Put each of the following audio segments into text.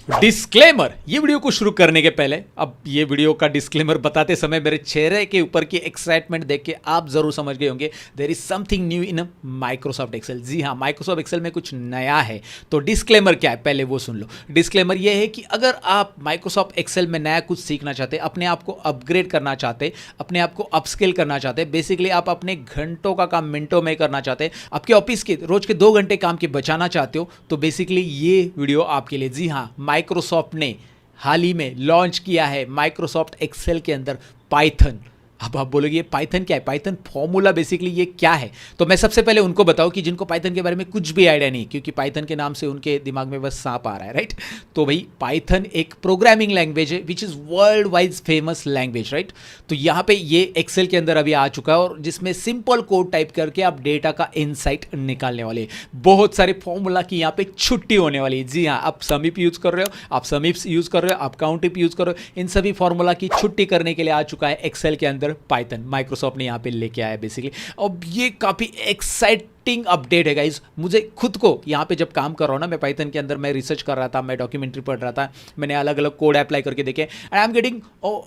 Disclaimer, ये video को शुरू करने के पहले अब ये वीडियो का डिस्क्लेमर बताते समय मेरे चेहरे के ऊपर की एक्साइटमेंट देख के आप जरूर समझ गए होंगे there is something new in Microsoft Excel. जी हाँ, माइक्रोसॉफ्ट एक्सेल में कुछ नया है। तो डिस्क्लेमर क्या है पहले वो सुन लो। डिस्क्लेमर ये है कि अगर आप माइक्रोसॉफ्ट एक्सेल में नया कुछ सीखना चाहते, अपने आप को अपग्रेड करना चाहते, अपने आप को अपस्केल करना चाहते, बेसिकली आप अपने घंटों का काम मिनटों में करना चाहते, आपके ऑफिस के रोज के 2 घंटे काम के बचाना चाहते हो, तो बेसिकली ये वीडियो आपके लिए। जी हाँ, माइक्रोसॉफ्ट ने हाल ही में लॉन्च किया है माइक्रोसॉफ्ट एक्सेल के अंदर पाइथन। अब आप बोलोगे ये पाइथन क्या है, पाइथन फॉर्मूला बेसिकली ये क्या है। तो मैं सबसे पहले उनको बताऊं कि जिनको पाइथन के बारे में कुछ भी आइडिया नहीं, क्योंकि पाइथन के नाम से उनके दिमाग में बस सांप आ रहा है, राइट। तो भाई पाइथन एक प्रोग्रामिंग लैंग्वेज है which is world wide famous language, right. तो यहाँ पे ये एक्सेल के अंदर अभी आ चुका है और जिसमें सिंपल कोड टाइप करके आप डेटा का इनसाइट निकालने वाले, बहुत सारे फॉर्मूला की यहाँ पे छुट्टी होने वाली है। जी हाँ, आप समीप यूज कर रहे हो, आप समीप यूज कर रहे हो, आप काउंटिप यूज कर रहे हो, इन सभी फॉर्मूला की छुट्टी करने के लिए आ चुका है एक्सेल के अंदर पाइथन। माइक्रोसॉफ्ट ने यहां पे लेके आया बेसिकली। अब ये काफी एक्साइटिंग अपडेट है गाइज। मुझे खुद को यहां पे जब काम कर रहा हूं ना, मैं पाइथन के अंदर मैं रिसर्च कर रहा था, मैं डॉक्यूमेंट्री पढ़ रहा था, मैंने अलग अलग कोड अप्लाई करके देखे and I am getting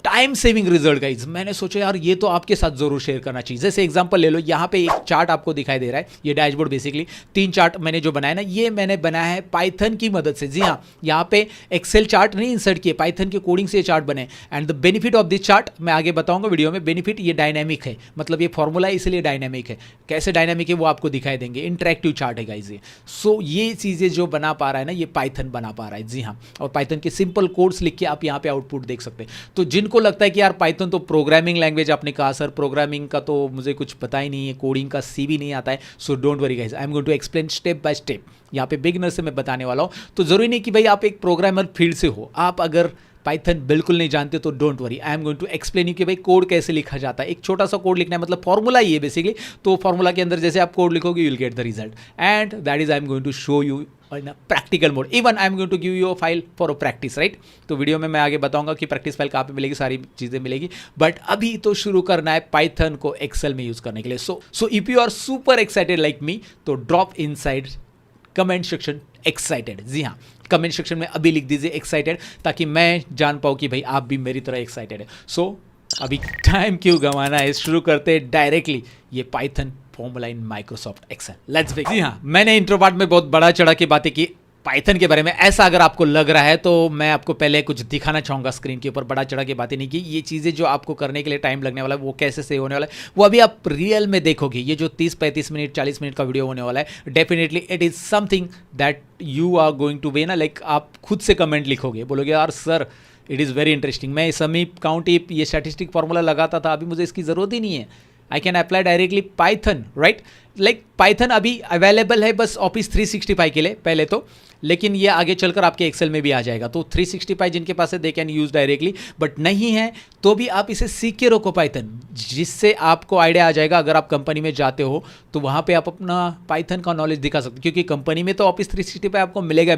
time saving result guys. मैंने सोचा यार ये तो आपके साथ जरूर शेयर करना चाहिए। जैसे एग्जांपल ले लो, यहां पे एक चार्ट आपको दिखाई दे रहा है, ये डैशबोर्ड बेसिकली 3 चार्ट मैंने जो बनाया ना, ये मैंने बनाया है पाइथन की मदद से। जी हाँ, यहाँ पे एक्सेल चार्ट नहीं इंसर्ट किए, पाइथन के कोडिंग से ये चार्ट बने। And the benefit of this chart मैं आगे बताऊंगा वीडियो में। बेनिफिट ये डायनेमिक है, मतलब ये फॉर्मूला इसलिए डायनेमिक है। कैसे डायनेमिक है वो आपको दिखाई देंगे। इंटरेक्टिव चार्ट है गाइस ये। सो ये चीजें जो बना पा रहा है ना, ये पाइथन बना पा रहा है। जी हाँ, और पाइथन के सिंपल कोड्स लिख के आप यहाँ पे आउटपुट देख सकते हैं। तो जिनको लगता है कि यार पाइथन तो प्रोग्रामिंग लैंग्वेज, आपने कहा सर प्रोग्रामिंग का तो मुझे कुछ पता ही नहीं है, कोडिंग का सी भी नहीं आता है, so don't worry guys, I am going to explain step by step. यहाँ पे बिगिनर से मैं बताने वाला हूँ। तो जरूरी नहीं कि भाई आप एक प्रोग्रामर फील्ड से हो, आप अगर पाइथन बिल्कुल नहीं जानते तो don't worry, I am going to explain you कि भाई कोड कैसे लिखा जाता है। एक छोटा सा कोड लिखना है, मतलब फॉर्मूला ही है बेसिकली। तो फॉर्मूला के अंदर जैसे आप कोड लिखोगे you will get the result and that is I am going to show you in a practical mode. Even I am going to give you a file for a practice, right. तो video में मैं आगे बताऊंगा कि practice file कहाँ पे मिलेगी, सारी चीज़ें मिलेगी। बट अभी तो शुरू करना है पाइथन को एक्सेल में यूज करने के लिए। So if you are super excited like me, तो drop inside comment section excited. जी हाँ, कमेंट सेक्शन में अभी लिख दीजिए एक्साइटेड, ताकि मैं जान पाऊँ कि भाई आप भी मेरी तरह एक्साइटेड है। सो अभी टाइम क्यों गंवाना है, शुरू करते हैं डायरेक्टली ये Python formula in Microsoft Excel. Let's begin. जी हाँ, मैंने इंट्रो पार्ट में बहुत बड़ा चढ़ा के बातें की पाइथन के बारे में। ऐसा अगर आपको लग रहा है तो मैं आपको पहले कुछ दिखाना चाहूँगा स्क्रीन के ऊपर। बड़ा चढ़ा के बातें नहीं की, ये चीज़ें जो आपको करने के लिए टाइम लगने वाला है वो कैसे से होने वाला है वो अभी आप रियल में देखोगे। ये जो 30-35 मिनट 40 मिनट का वीडियो होने वाला है, definitely it is something that you are going to be ना, लाइक आप खुद से कमेंट लिखोगे, बोलोगे यार sir it is very interesting, मैं समीप काउंटिप ये स्टैटिस्टिक फार्मूला लगाता था, अभी मुझे इसकी ज़रूरत ही नहीं है, I can apply directly Python, right. Like Python अभी अवेलेबल है बस ऑफिस 365 के लिए पहले तो, लेकिन ये आगे चलकर आपके एक्सेल में भी आ जाएगा। तो 365 जिनके पास है they can use directly, but नहीं है तो भी आप इसे सीख के रखो पाइथन, जिससे आपको आइडिया आ जाएगा। अगर आप कंपनी में जाते हो तो वहाँ पे आप अपना पाइथन का नॉलेज दिखा सकते हो, क्योंकि कंपनी में तो ऑफिस 365 आपको मिलेगा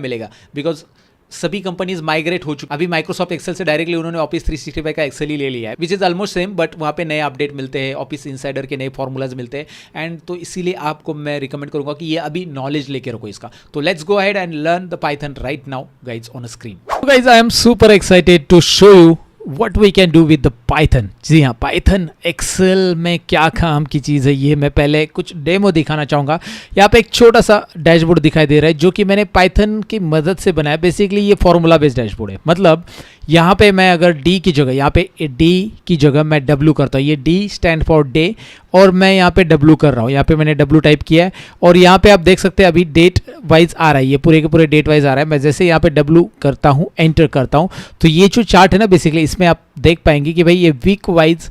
बिकॉज सभी कंपनीज माइग्रेट हो चुकी। अभी माइक्रोसॉफ्ट एक्सेल से डायरेक्टली उन्होंने ऑफिस 365 का एक्सेल ही ले लिया है, which is almost same, but वहाँ पे नए अपडेट मिलते हैं, ऑफिस इनसाइडर के नए फॉर्मूलाज मिलते हैं। एंड तो इसीलिए आपको मैं रिकमेंड करूंगा कि ये अभी नॉलेज लेके रखो इसका। तो let's go ahead and learn the Python right now guys on screen. Guys I am super excited to show you what we can do with the Python। जी हाँ, पाइथन एक्सेल में क्या काम की चीज़ है, ये मैं पहले कुछ डेमो दिखाना चाहूँगा। यहाँ पे एक छोटा सा डैशबोर्ड दिखाई दे रहा है जो कि मैंने पाइथन की मदद से बनाया। बेसिकली ये फॉर्मूला बेस्ड डैशबोर्ड है, मतलब यहाँ पे मैं अगर डी की जगह, यहाँ पे डी की जगह मैं डब्ल्यू करता हूँ, ये डी स्टैंड फॉर डे, और मैं यहाँ पे डब्ल्यू कर रहा हूँ। यहाँ पे मैंने डब्ल्यू टाइप किया है और यहाँ पे आप देख सकते हैं अभी डेट वाइज आ रहा है, ये पूरे के पूरे डेट वाइज आ रहा है। मैं जैसे यहाँ पे डब्ल्यू करता हूँ, एंटर करता हूँ, तो ये जो चार्ट है ना बेसिकली इसमें आप देख पाएंगे कि भाई ये वीक वाइज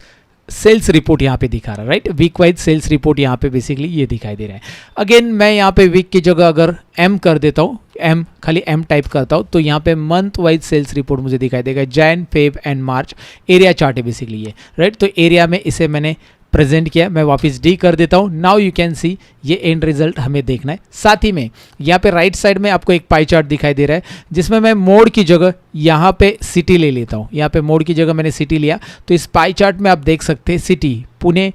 सेल्स रिपोर्ट यहाँ पे दिखा रहा है, right. Week wise sales report यहाँ पे बेसिकली ये दिखाई दे रहा है। अगेन मैं यहाँ पे वीक की जगह अगर एम कर देता हूँ, एम खाली एम टाइप करता हूँ, तो यहाँ पे मंथ वाइज सेल्स रिपोर्ट मुझे दिखाई देगा, Jan Feb and March. Area chart है बेसिकली ये, राइट। तो एरिया में इसे मैंने प्रेजेंट किया, मैं वापस डी कर देता हूँ। नाउ यू कैन सी ये एंड रिजल्ट हमें देखना है। साथ ही में यहाँ पे राइट साइड में आपको एक पाई चार्ट दिखाई दे रहा है, जिसमें मैं मोड की जगह यहाँ पे सिटी ले लेता हूँ। यहाँ पे मोड की जगह मैंने सिटी लिया, तो इस पाई चार्ट में आप देख सकते हैं सिटी पुणे,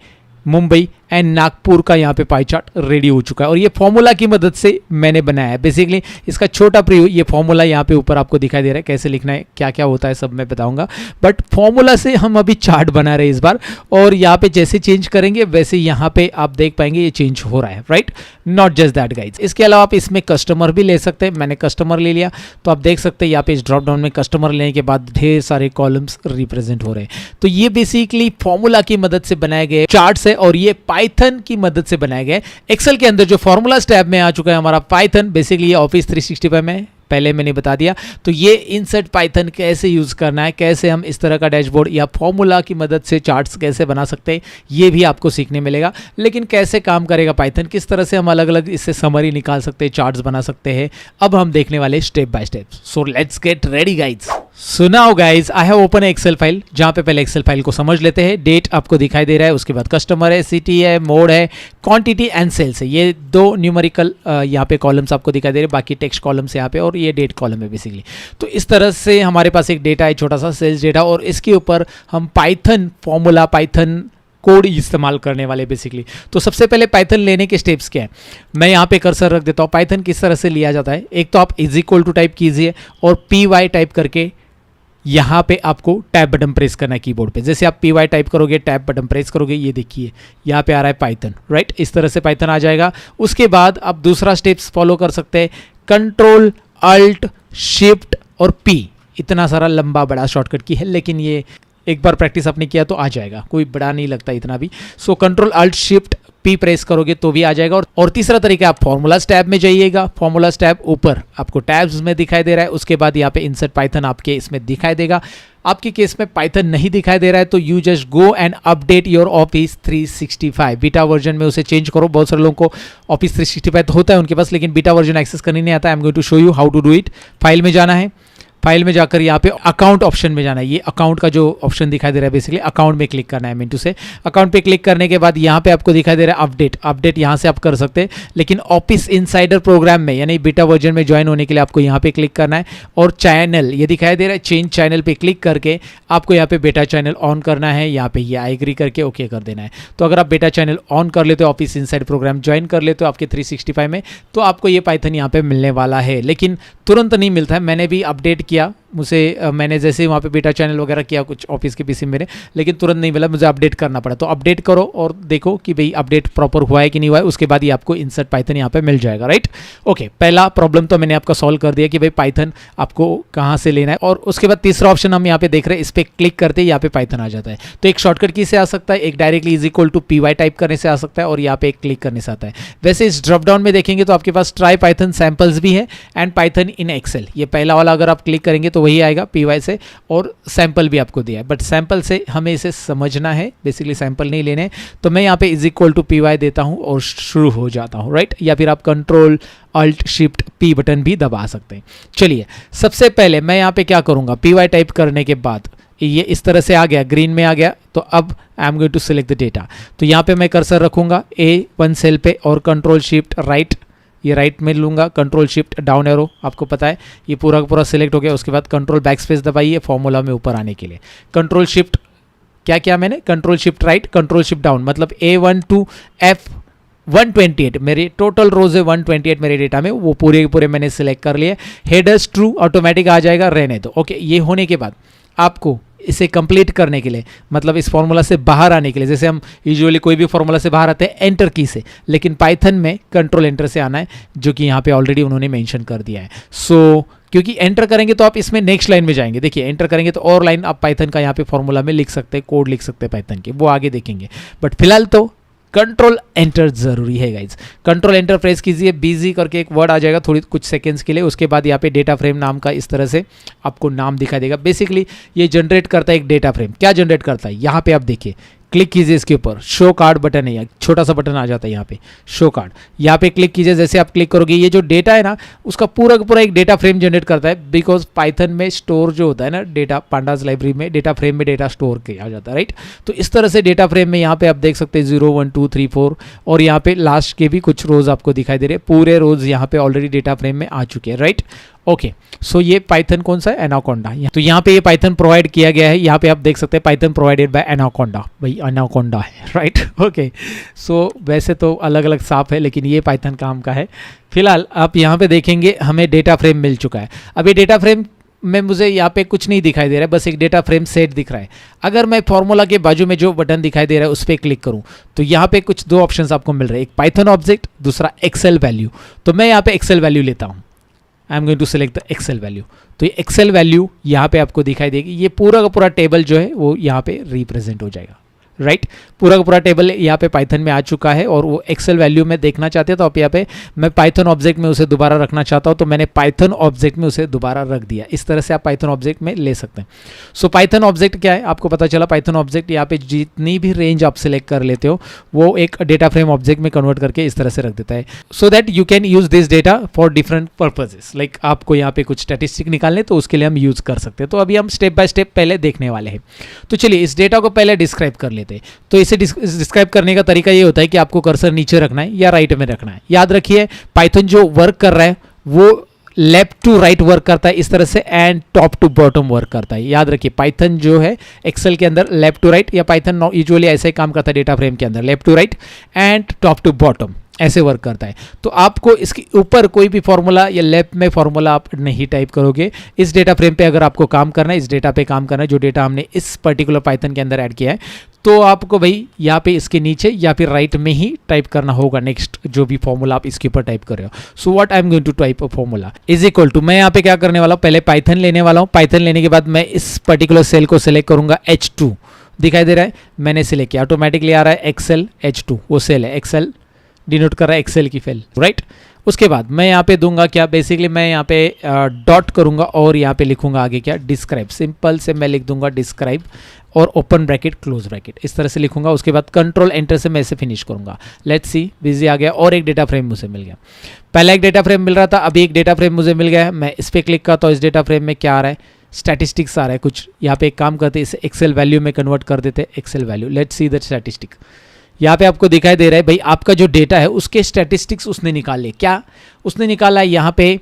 मुंबई एंड नागपुर का यहाँ पे पाई चार्ट रेडी हो चुका है और ये फॉर्मूला की मदद से मैंने बनाया है। बेसिकली इसका छोटा प्रीव्यू, ये फॉर्मूला यहाँ पे ऊपर आपको दिखाई दे रहा है, कैसे लिखना है क्या क्या होता है सब मैं बताऊंगा, बट फॉर्मूला से हम अभी चार्ट बना रहे हैं इस बार। और यहाँ पे जैसे चेंज करेंगे वैसे यहाँ पे आप देख पाएंगे ये चेंज हो रहा है, right. Not just that guys, इसके अलावा आप इसमें कस्टमर भी ले सकते हैं। मैंने कस्टमर ले लिया तो आप देख सकते हैं यहाँ पे इस ड्रॉप डाउन में कस्टमर लेने के बाद ढेर सारे कॉलम्स रिप्रेजेंट हो रहे हैं। तो ये बेसिकली फॉर्मूला की मदद से बनाए गए चार्ट्स है और ये पाइथन की मदद से बनाए गए। एक्सेल के अंदर जो फॉर्मूलाज टैब में आ चुका है हमारा पाइथन, बेसिकली ये ऑफिस 365 में पहले मैंने बता दिया। तो ये इनसेट पाइथन कैसे यूज करना है, कैसे हम इस तरह का डैशबोर्ड या फॉर्मूला की मदद से चार्ट्स कैसे बना सकते हैं, ये भी आपको सीखने मिलेगा। लेकिन कैसे काम करेगा पाइथन, किस तरह से हम अलग अलग इससे समरी निकाल सकते हैं, चार्ट्स बना सकते हैं, अब हम देखने वाले step by step. So let's get ready guys. So now guys I have open Excel file, जहां पे पहले एक्सेल फाइल को समझ लेते हैं। डेट आपको दिखाई दे रहा है, उसके बाद कस्टमर है, सिटी है, मोड है, क्वांटिटी एंड सेल्स है। ये दो न्यूमेरिकल यहाँ पे कॉलम्स आपको दिखाई दे रहे हैं, बाकी टेक्स्ट कॉलम्स यहाँ पे और ये डेट कॉलम है बेसिकली। तो इस तरह से हमारे पास एक डेटा है, छोटा सा सेल्स डेटा, और इसके ऊपर हम पाइथन फॉर्मूला, पाइथन कोड इस्तेमाल करने वाले बेसिकली। तो सबसे पहले पाइथन लेने के स्टेप्स क्या है, मैं यहाँ पे कर्सर रख देता हूँ। पाइथन किस तरह से लिया जाता है, एक तो आप इज इक्वल टू टाइप कीजिए और py टाइप करके यहाँ पे आपको टैब बटन प्रेस करना है कीबोर्ड पे। जैसे आप py टाइप करोगे, टैब बटन प्रेस करोगे, ये देखिए यहाँ पे आ रहा है पाइथन, राइट। इस तरह से पाइथन आ जाएगा। उसके बाद आप दूसरा स्टेप्स फॉलो कर सकते हैं, कंट्रोल अल्ट शिफ्ट और P। इतना सारा लंबा बड़ा शॉर्टकट की है, लेकिन ये एक बार प्रैक्टिस आपने किया तो आ जाएगा, कोई बड़ा नहीं लगता इतना भी। So control alt shift P press करोगे तो भी आ जाएगा। और तीसरा तरीका, आप फॉर्मूलाज टैब में जाइएगा, फॉर्मूलाज टैब ऊपर आपको टैब्स में दिखाई दे रहा है, उसके बाद यहाँ पे इंसर्ट पाइथन आपके इसमें दिखाई देगा। आपके केस में पाइथन नहीं दिखाई दे रहा है तो you just go and update your office 365 beta version में, उसे चेंज करो। बहुत सारे लोगों को ऑफिस 365 तो होता है उनके पास, लेकिन बीटा वर्जन एक्सेस करने नहीं आता। I am going to show you how to do it. File में जाना है, फाइल में जाकर यहाँ पे अकाउंट ऑप्शन में जाना है। ये अकाउंट का जो ऑप्शन दिखाई दे रहा है, बेसिकली अकाउंट में क्लिक करना है। मीन टू से अकाउंट पे क्लिक करने के बाद यहाँ पे आपको दिखाई दे रहा है अपडेट। अपडेट यहाँ से आप कर सकते हैं, लेकिन ऑफिस इनसाइडर प्रोग्राम में यानी बीटा वर्जन में ज्वाइन होने के लिए आपको यहाँ पे क्लिक करना है। और चैनल ये दिखाई दे रहा है, चेंज चैनल पे क्लिक करके आपको यहाँ पे बेटा चैनल ऑन करना है। यहाँ पे ये आई एग्री करके ओके कर देना है। तो अगर आप बेटा चैनल ऑन कर लेते हो, ऑफिस इनसाइड प्रोग्राम ज्वाइन कर लेते हो आपके 365 में, तो आपको ये पाइथन यहाँ पे मिलने वाला है। लेकिन तुरंत नहीं मिलता है, मैंने भी अपडेट किया, मैंने जैसे वहाँ पे बेटा चैनल वगैरह किया कुछ ऑफिस के पीसी मेरे, लेकिन तुरंत नहीं मिला, मुझे अपडेट करना पड़ा। तो अपडेट करो और देखो कि भाई अपडेट प्रॉपर हुआ है कि नहीं हुआ है, उसके बाद ये आपको इंसर्ट पाइथन यहाँ पे मिल जाएगा, राइट। ओके, पहला प्रॉब्लम तो मैंने आपका सॉल्व कर दिया कि भाई पाइथन आपको कहाँ से लेना है। और उसके बाद तीसरा ऑप्शन हम यहाँ पे देख रहे हैं, इस पर क्लिक करते ही यहाँ पे पाइथन आ जाता है। तो एक शॉर्टकट की से आ सकता है, एक directly is equal to py type करने से आ सकता है, और यहाँ पे एक क्लिक करने से आता है। वैसे इस ड्रॉप डाउन में देखेंगे तो आपके पास ट्राई पाइथन सैम्पल्स भी है एंड पाइथन इन एक्सेल, ये पहला वाला अगर आप क्लिक करेंगे तो वही आएगा py से, और सैंपल भी आपको दिया है। बट सैंपल से हमें इसे समझना है, बेसिकली सैंपल नहीं लेने। तो मैं यहाँ पे इज इक्वल टू py देता हूँ और शुरू हो जाता हूँ, राइट। या फिर आप control alt shift P button भी दबा सकते हैं। चलिए, सबसे पहले मैं यहाँ पे क्या करूँगा, py टाइप करने के बाद ये इस तरह से आ गया, ग्रीन में आ गया। तो अब I am going to select the data. तो यहाँ पे मैं कर्सर रखूँगा A1 सेल पे और कंट्रोल शिफ्ट राइट, ये राइट में लूँगा, कंट्रोल शिफ्ट डाउन एरो, आपको पता है ये पूरा का पूरा सिलेक्ट हो गया। उसके बाद कंट्रोल बैक स्पेस दबाइए फॉर्मूला में ऊपर आने के लिए। कंट्रोल शिफ्ट क्या किया मैंने, control shift right, control shift down, मतलब A1 टू F128, मेरे टोटल रोज है 128 मेरे डेटा में, वो पूरे पूरे मैंने सिलेक्ट कर लिए। हेडर्स ट्रू ऑटोमेटिक आ जाएगा, रहने दो। ओके, ये होने के बाद आपको इसे कंप्लीट करने के लिए, मतलब इस फॉर्मूला से बाहर आने के लिए, जैसे हम यूजुअली कोई भी फॉर्मूला से बाहर आते हैं एंटर की से, लेकिन पाइथन में कंट्रोल एंटर से आना है, जो कि यहाँ पे ऑलरेडी उन्होंने मेंशन कर दिया है। सो क्योंकि एंटर करेंगे तो आप इसमें नेक्स्ट लाइन में जाएंगे। देखिए, एंटर करेंगे तो और लाइन आप पाइथन का यहाँ पे फॉर्मूला में लिख सकते हैं, कोड लिख सकते हैं पाइथन के, वो आगे देखेंगे। बट फिलहाल तो कंट्रोल एंटर जरूरी है गाइज। कंट्रोल एंटर प्रेस कीजिए, बिजी करके एक वर्ड आ जाएगा थोड़ी कुछ सेकंड्स के लिए। उसके बाद यहाँ पे डेटा फ्रेम नाम का इस तरह से आपको नाम दिखाई देगा। बेसिकली ये जनरेट करता है एक डेटा फ्रेम। क्या जनरेट करता है, यहाँ पे आप देखिए, क्लिक कीजिए इसके ऊपर, शो कार्ड बटन है, छोटा सा बटन आ जाता है यहाँ पे, शो कार्ड। यहाँ पे क्लिक कीजिए, जैसे आप क्लिक करोगे ये जो डेटा है ना, उसका पूरा का पूरा एक डेटा फ्रेम जनरेट करता है। बिकॉज पाइथन में स्टोर जो होता है ना डेटा, पांडास लाइब्रेरी में डेटा फ्रेम में डेटा स्टोर किया जाता है, राइट। तो इस तरह से डेटा फ्रेम में यहाँ पे आप देख सकते हैं 0 1 2 3 4, और यहाँ पे लास्ट के भी कुछ रोज आपको दिखाई दे रहे हैं। पूरे रोज यहाँ पे ऑलरेडी डेटा फ्रेम में आ चुके हैं, राइट। ओके, सो ये पाइथन कौन सा है, एनाकोंडा। तो यहाँ पे ये पाइथन प्रोवाइड किया गया है, यहाँ पे आप देख सकते हैं पाइथन प्रोवाइडेड बाय एनाकोंडा, भाई एनाकोंडा है, राइट। ओके, सो वैसे तो अलग अलग सांप है, लेकिन ये पाइथन काम का है। फिलहाल आप यहाँ पे देखेंगे हमें डेटा फ्रेम मिल चुका है। अब ये डेटा फ्रेम में मुझे यहाँ पे कुछ नहीं दिखाई दे रहा है, बस एक डेटा फ्रेम सेट दिख रहा है। अगर मैं फॉर्मूला के बाजू में जो बटन दिखाई दे रहा है उस पर क्लिक करूँ तो यहाँ पे कुछ दो ऑप्शंस आपको मिल रहे हैं, एक पाइथन ऑब्जेक्ट, दूसरा एक्सेल वैल्यू। तो मैं यहाँ पे एक्सेल वैल्यू लेता हूँ, I am going to select the Excel value. तो ये एक्सेल वैल्यू यहाँ पे आपको दिखाई देगी, ये पूरा का पूरा टेबल जो है वो यहाँ पे रिप्रेजेंट हो जाएगा, राइट। पूरा का पूरा टेबल यहाँ पे पाइथन में आ चुका है और वो एक्सेल वैल्यू में देखना चाहते हैं तो आप यहाँ पे, मैं पाइथन ऑब्जेक्ट में उसे दोबारा रखना चाहता हूँ तो मैंने पाइथन ऑब्जेक्ट में उसे दोबारा रख दिया। इस तरह से आप पाइथन ऑब्जेक्ट में ले सकते हैं। सो पाइथन ऑब्जेक्ट क्या है आपको पता चला। पाइथन ऑब्जेक्ट यहाँ पे जितनी भी रेंज आप सिलेक्ट कर लेते हो वो एक डेटा फ्रेम ऑब्जेक्ट में कन्वर्ट करके इस तरह से रख देता है, so that you can use this data for different purposes. Like आपको यहाँ पे कुछ स्टैटिस्टिक निकालने तो उसके लिए हम यूज कर सकते हैं। तो अभी हम स्टेप बाय स्टेप पहले देखने वाले हैं। तो चलिए इस डेटा को पहले डिस्क्राइब कर लेते हैं। तो इसे डिस्क्राइब करने का तरीका ये होता है कि आपको कर्सर नीचे रखना है या राइट में रखना है। याद रखिए पाइथन जो वर्क कर रहा है वो लेफ्ट टू राइट वर्क करता है इस तरह से, and top to bottom work करता है। याद रखिए पाइथन जो है एक्सेल के अंदर लेफ्ट टू राइट, या पाइथन यूजुअली ऐसे ही काम करता है डेटा फ्रेम के अंदर, left to right and top to bottom ऐसे वर्क करता है। तो आपको इसके ऊपर कोई भी फॉर्मूला या लेफ्ट में फॉर्मूला आप नहीं टाइप करोगे। इस डेटा फ्रेम पे अगर आपको काम करना है, इस डेटा पे काम करना है जो डेटा हमने इस पर्टिकुलर पाइथन के अंदर ऐड किया है, तो आपको भाई यहाँ पे इसके नीचे या फिर राइट में ही टाइप करना होगा नेक्स्ट जो भी फॉर्मूला आप इसके ऊपर टाइप कर रहे हो। So what I am going to type a formula is equal to, मैं यहाँ पे क्या करने वाला हूँ, पहले पाइथन लेने वाला हूँ। पाइथन लेने के बाद मैं इस पर्टिकुलर सेल को सिलेक्ट करूंगा, H2 दिखाई दे रहा है, मैंने सिलेक्ट किया, ऑटोमेटिकली आ रहा है एक्सेल H2, वो सेल है, एक्सेल डिनोट कर रहा है एक्सेल की फाइल, राइट। उसके बाद मैं यहाँ पे दूंगा क्या, बेसिकली मैं यहाँ पे डॉट करूंगा और यहाँ पे लिखूंगा आगे क्या, डिस्क्राइब। सिंपल से मैं लिख दूंगा डिस्क्राइब और ओपन ब्रैकेट क्लोज ब्रैकेट इस तरह से लिखूंगा। उसके बाद कंट्रोल एंटर से मैं इसे फिनिश करूंगा। लेट्स सी, बिजी आ गया और एक डेटा फ्रेम मुझे मिल गया। पहला एक डेटा फ्रेम मिल रहा था, अभी एक डेटा फ्रेम मुझे मिल गया है। मैं इस पर क्लिक करता हूँ, इस डेटा फ्रेम में क्या आ रहा है, स्टैटिस्टिक्स आ रहा है कुछ। यहाँ पे एक काम करते इसे एक्सेल वैल्यू में कन्वर्ट कर देते, Excel value. Let's see the statistic. यहाँ पे आपको दिखाई दे रहा है भाई आपका जो डेटा है उसके स्टैटिस्टिक्स उसने निकाले। क्या उसने निकाला है, यहाँ पे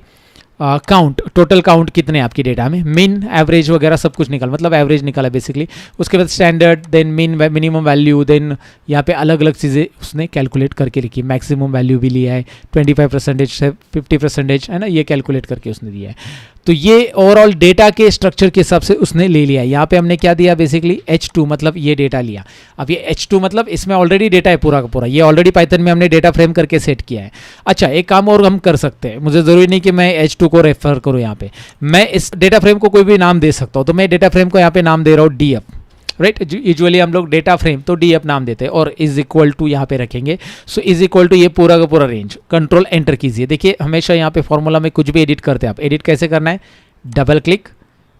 काउंट, टोटल काउंट कितने आपकी डेटा में, मीन एवरेज वगैरह सब कुछ निकाल, मतलब एवरेज निकाला बेसिकली। उसके बाद standard, then mean, minimum value, then यहाँ पे अलग अलग चीज़ें उसने कैलकुलेट करके लिखी। मैक्सिमम वैल्यू भी लिया है, 25% से 50% है ना, ये कैलकुलेट करके उसने दिया है। तो ये ओवरऑल डेटा के स्ट्रक्चर के हिसाब से उसने ले लिया। यहाँ पे हमने क्या दिया बेसिकली, H2 मतलब ये डेटा लिया। अब ये H2 मतलब इसमें ऑलरेडी डेटा है पूरा का पूरा, ये ऑलरेडी पाइथन में हमने डेटा फ्रेम करके सेट किया है। अच्छा एक काम और हम कर सकते हैं, मुझे ज़रूरी नहीं कि मैं H2 को रेफर करूँ। यहाँ पे मैं इस डेटा फ्रेम को कोई भी नाम दे सकता हूँ। तो मैं डेटा फ्रेम को यहाँ पे नाम दे रहा हूँ DF, राइट। यूजुअली हम लोग डेटा फ्रेम तो DF नाम देते हैं और इज इक्वल टू यहाँ पे रखेंगे। सो इज इक्वल टू ये पूरा का पूरा रेंज, कंट्रोल एंटर कीजिए। देखिए हमेशा यहाँ पे फॉर्मूला में कुछ भी एडिट करते हैं आप, एडिट कैसे करना है, डबल क्लिक,